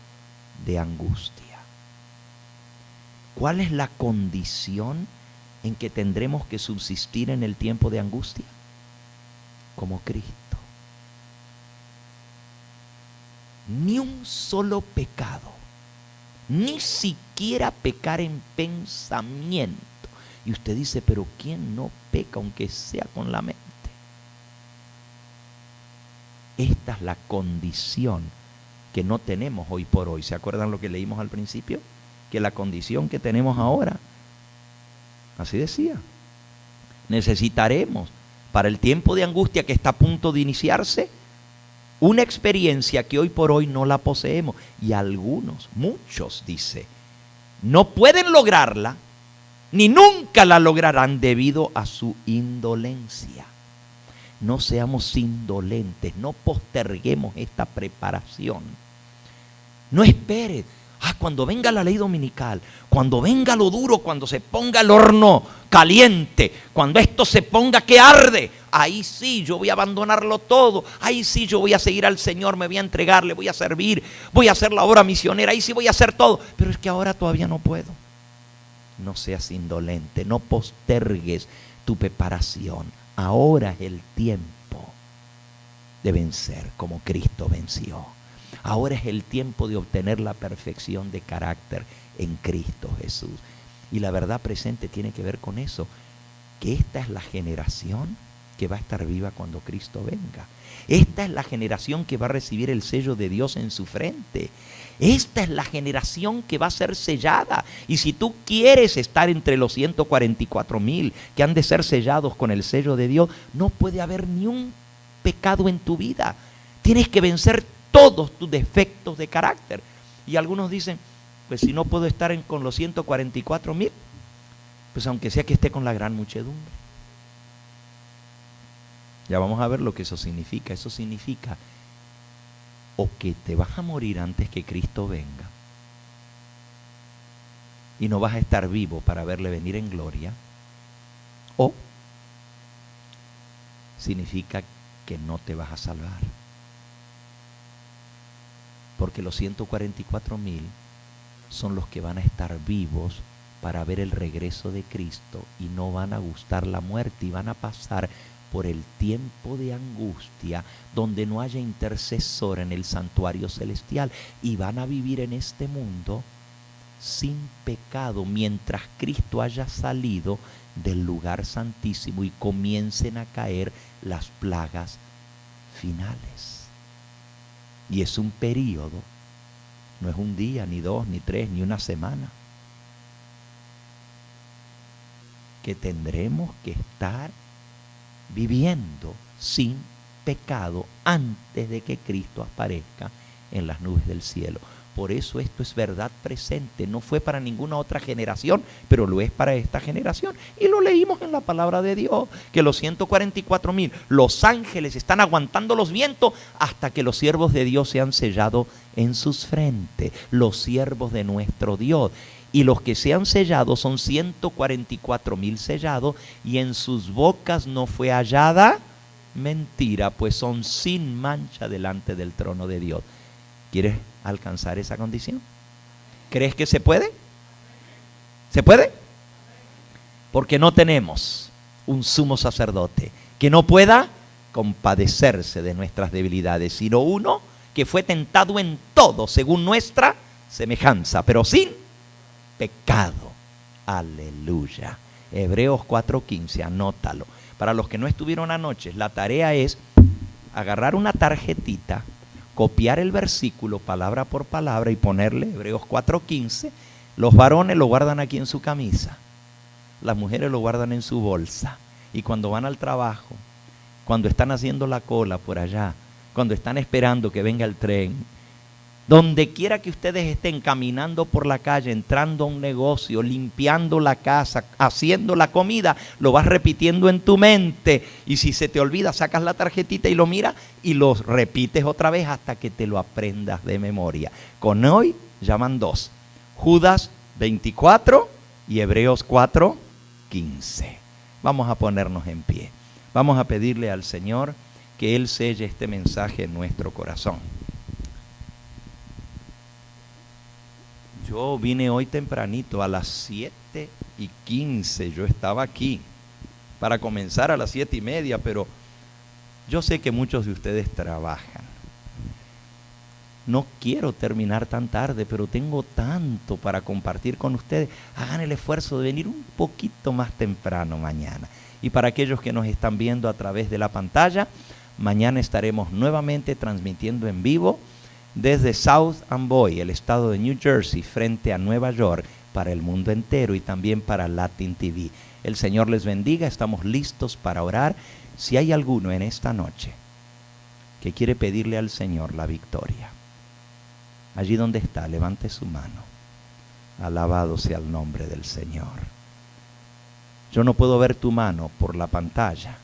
de angustia. ¿Cuál es la condición en que tendremos que subsistir en el tiempo de angustia? Como Cristo. Ni un solo pecado, ni siquiera pecar en pensamiento. Y usted dice: pero ¿quién no peca aunque sea con la mente? Esta es la condición que no tenemos hoy por hoy. ¿Se acuerdan lo que leímos al principio? Que la condición que tenemos ahora, así decía, necesitaremos para el tiempo de angustia que está a punto de iniciarse, una experiencia que hoy por hoy no la poseemos. Y algunos, muchos, dice, no pueden lograrla, ni nunca la lograrán debido a su indolencia. No seamos indolentes, no posterguemos esta preparación. No esperes, cuando venga la ley dominical, cuando venga lo duro, cuando se ponga el horno caliente, cuando esto se ponga que arde, ahí sí yo voy a abandonarlo todo, ahí sí yo voy a seguir al Señor, me voy a entregar, le voy a servir, voy a hacer la obra misionera, ahí sí voy a hacer todo. Pero es que ahora todavía no puedo. No seas indolente, no postergues tu preparación. Ahora es el tiempo de vencer como Cristo venció. Ahora es el tiempo de obtener la perfección de carácter en Cristo Jesús. Y la verdad presente tiene que ver con eso, que esta es la generación que va a estar viva cuando Cristo venga. Esta es la generación que va a recibir el sello de Dios en su frente. Esta es la generación que va a ser sellada. Y si tú quieres estar entre los 144,000 que han de ser sellados con el sello de Dios, no puede haber ni un pecado en tu vida. Tienes que vencer todos tus defectos de carácter. Y algunos dicen: pues si no puedo estar con los 144,000, pues aunque sea que esté con la gran muchedumbre. Ya vamos a ver lo que eso significa. Eso significa o que te vas a morir antes que Cristo venga y no vas a estar vivo para verle venir en gloria, o significa que no te vas a salvar. Porque los 144,000 son los que van a estar vivos para ver el regreso de Cristo y no van a gustar la muerte y van a pasar por el tiempo de angustia donde no haya intercesor en el santuario celestial y van a vivir en este mundo sin pecado mientras Cristo haya salido del lugar santísimo y comiencen a caer las plagas finales. Y es un periodo, no es un día, ni dos, ni tres, ni una semana, que tendremos que estar viviendo sin pecado antes de que Cristo aparezca en las nubes del cielo. Por eso esto es verdad presente. No fue para ninguna otra generación, pero lo es para esta generación. Y lo leímos en la palabra de Dios, que los 144,000, los ángeles están aguantando los vientos hasta que los siervos de Dios sean sellados en sus frentes. Los siervos de nuestro Dios. Y los que sean sellados son 144,000 sellados, y en sus bocas no fue hallada mentira, pues son sin mancha delante del trono de Dios. ¿Quieres alcanzar esa condición? ¿Crees que se puede? ¿Se puede? Porque no tenemos un sumo sacerdote que no pueda compadecerse de nuestras debilidades, sino uno que fue tentado en todo según nuestra semejanza, pero sin pecado. Aleluya. Hebreos 4:15, anótalo. Para los que no estuvieron anoche, la tarea es agarrar una tarjetita, copiar el versículo palabra por palabra y ponerle Hebreos 4:15. Los varones lo guardan aquí en su camisa, las mujeres lo guardan en su bolsa. Y cuando van al trabajo, cuando están haciendo la cola por allá, cuando están esperando que venga el tren, donde quiera que ustedes estén caminando por la calle, entrando a un negocio, limpiando la casa, haciendo la comida, lo vas repitiendo en tu mente. Y si se te olvida, sacas la tarjetita y lo miras y lo repites otra vez hasta que te lo aprendas de memoria. Con hoy ya van 2. Judas 24 y Hebreos 4:15. Vamos a ponernos en pie. Vamos a pedirle al Señor que Él selle este mensaje en nuestro corazón. Yo vine hoy tempranito, a las 7:15. Yo estaba aquí para comenzar a las 7:30, pero yo sé que muchos de ustedes trabajan. No quiero terminar tan tarde, pero tengo tanto para compartir con ustedes. Hagan el esfuerzo de venir un poquito más temprano mañana. Y para aquellos que nos están viendo a través de la pantalla, mañana estaremos nuevamente transmitiendo en vivo desde South Amboy, el estado de New Jersey, frente a Nueva York, para el mundo entero y también para Latin TV. El Señor les bendiga, estamos listos para orar. Si hay alguno en esta noche que quiere pedirle al Señor la victoria, allí donde está, levante su mano. Alabado sea el nombre del Señor. Yo no puedo ver tu mano por la pantalla,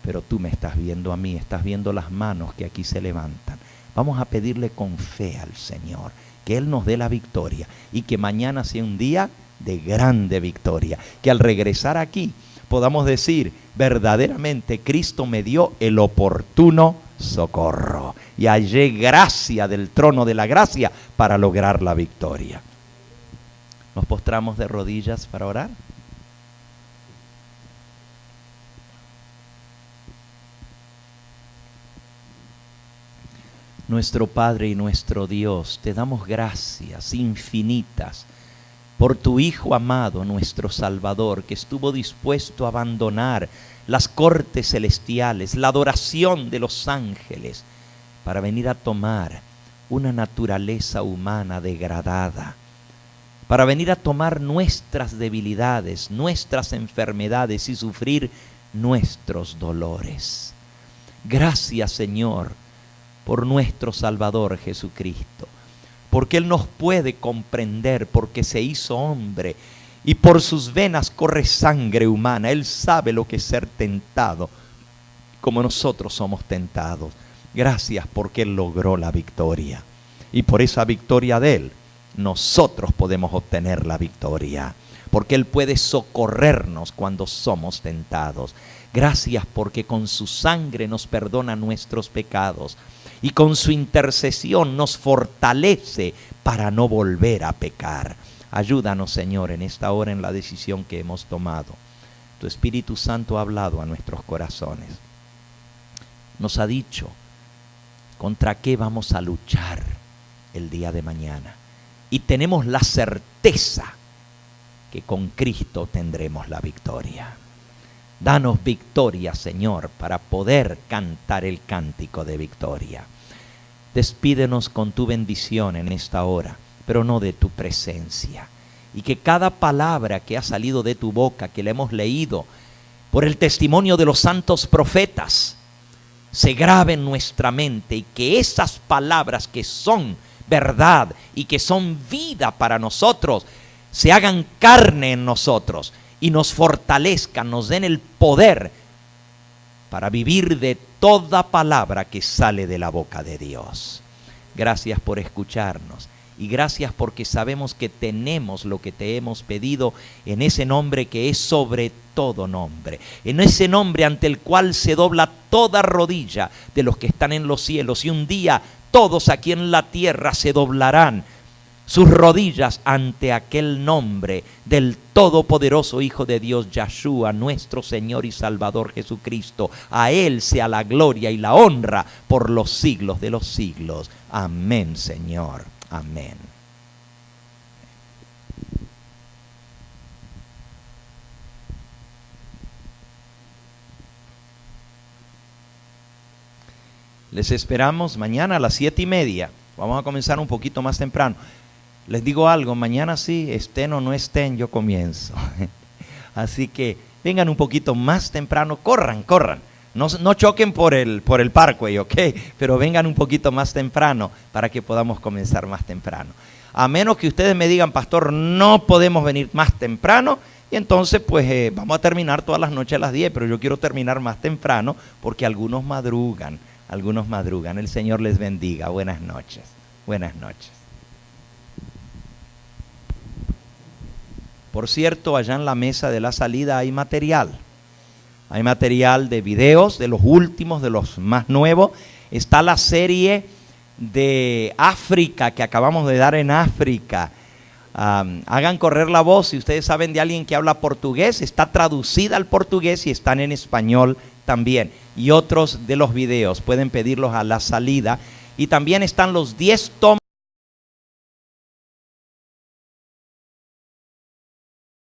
pero tú me estás viendo a mí, estás viendo las manos que aquí se levantan. Vamos a pedirle con fe al Señor que Él nos dé la victoria y que mañana sea un día de grande victoria. Que al regresar aquí podamos decir, verdaderamente Cristo me dio el oportuno socorro y hallé gracia del trono de la gracia para lograr la victoria. Nos postramos de rodillas para orar. Nuestro Padre y nuestro Dios, te damos gracias infinitas por tu Hijo amado, nuestro Salvador, que estuvo dispuesto a abandonar las cortes celestiales, la adoración de los ángeles, para venir a tomar una naturaleza humana degradada, para venir a tomar nuestras debilidades, nuestras enfermedades y sufrir nuestros dolores. Gracias, Señor, por nuestro Salvador Jesucristo, porque Él nos puede comprender, porque se hizo hombre y por sus venas corre sangre humana. Él sabe lo que es ser tentado, como nosotros somos tentados. Gracias porque Él logró la victoria, y por esa victoria de Él, nosotros podemos obtener la victoria, porque Él puede socorrernos cuando somos tentados. Gracias porque con su sangre nos perdona nuestros pecados y con su intercesión nos fortalece para no volver a pecar. Ayúdanos, Señor, en esta hora en la decisión que hemos tomado. Tu Espíritu Santo ha hablado a nuestros corazones. Nos ha dicho contra qué vamos a luchar el día de mañana. Y tenemos la certeza que con Cristo tendremos la victoria. Danos victoria, Señor, para poder cantar el cántico de victoria. Despídenos con tu bendición en esta hora, pero no de tu presencia. Y que cada palabra que ha salido de tu boca, que le hemos leído por el testimonio de los santos profetas, se grabe en nuestra mente, y que esas palabras que son verdad y que son vida para nosotros, se hagan carne en nosotros y nos fortalezcan, nos den el poder para vivir de toda palabra que sale de la boca de Dios. Gracias por escucharnos y gracias porque sabemos que tenemos lo que te hemos pedido en ese nombre que es sobre todo nombre, en ese nombre ante el cual se dobla toda rodilla de los que están en los cielos, y un día todos aquí en la tierra se doblarán sus rodillas ante aquel nombre del todopoderoso Hijo de Dios, Yahshua, nuestro Señor y Salvador Jesucristo. A Él sea la gloria y la honra por los siglos de los siglos. Amén, Señor. Amén. Les esperamos mañana a las 7:30. Vamos a comenzar un poquito más temprano. Les digo algo, mañana sí, estén o no estén, yo comienzo. Así que vengan un poquito más temprano, corran. No choquen por el parkway, ¿ok? Pero vengan un poquito más temprano para que podamos comenzar más temprano. A menos que ustedes me digan, pastor, no podemos venir más temprano, y entonces pues vamos a terminar todas las noches a las 10, pero yo quiero terminar más temprano porque algunos madrugan. El Señor les bendiga. Buenas noches. Buenas noches. Por cierto, allá en la mesa de la salida hay material. Hay material de videos, de los últimos, de los más nuevos. Está la serie de África que acabamos de dar en África. Hagan correr la voz. Si ustedes saben de alguien que habla portugués, está traducida al portugués y están en español también. Y otros de los videos pueden pedirlos a la salida. Y también están los 10 tomos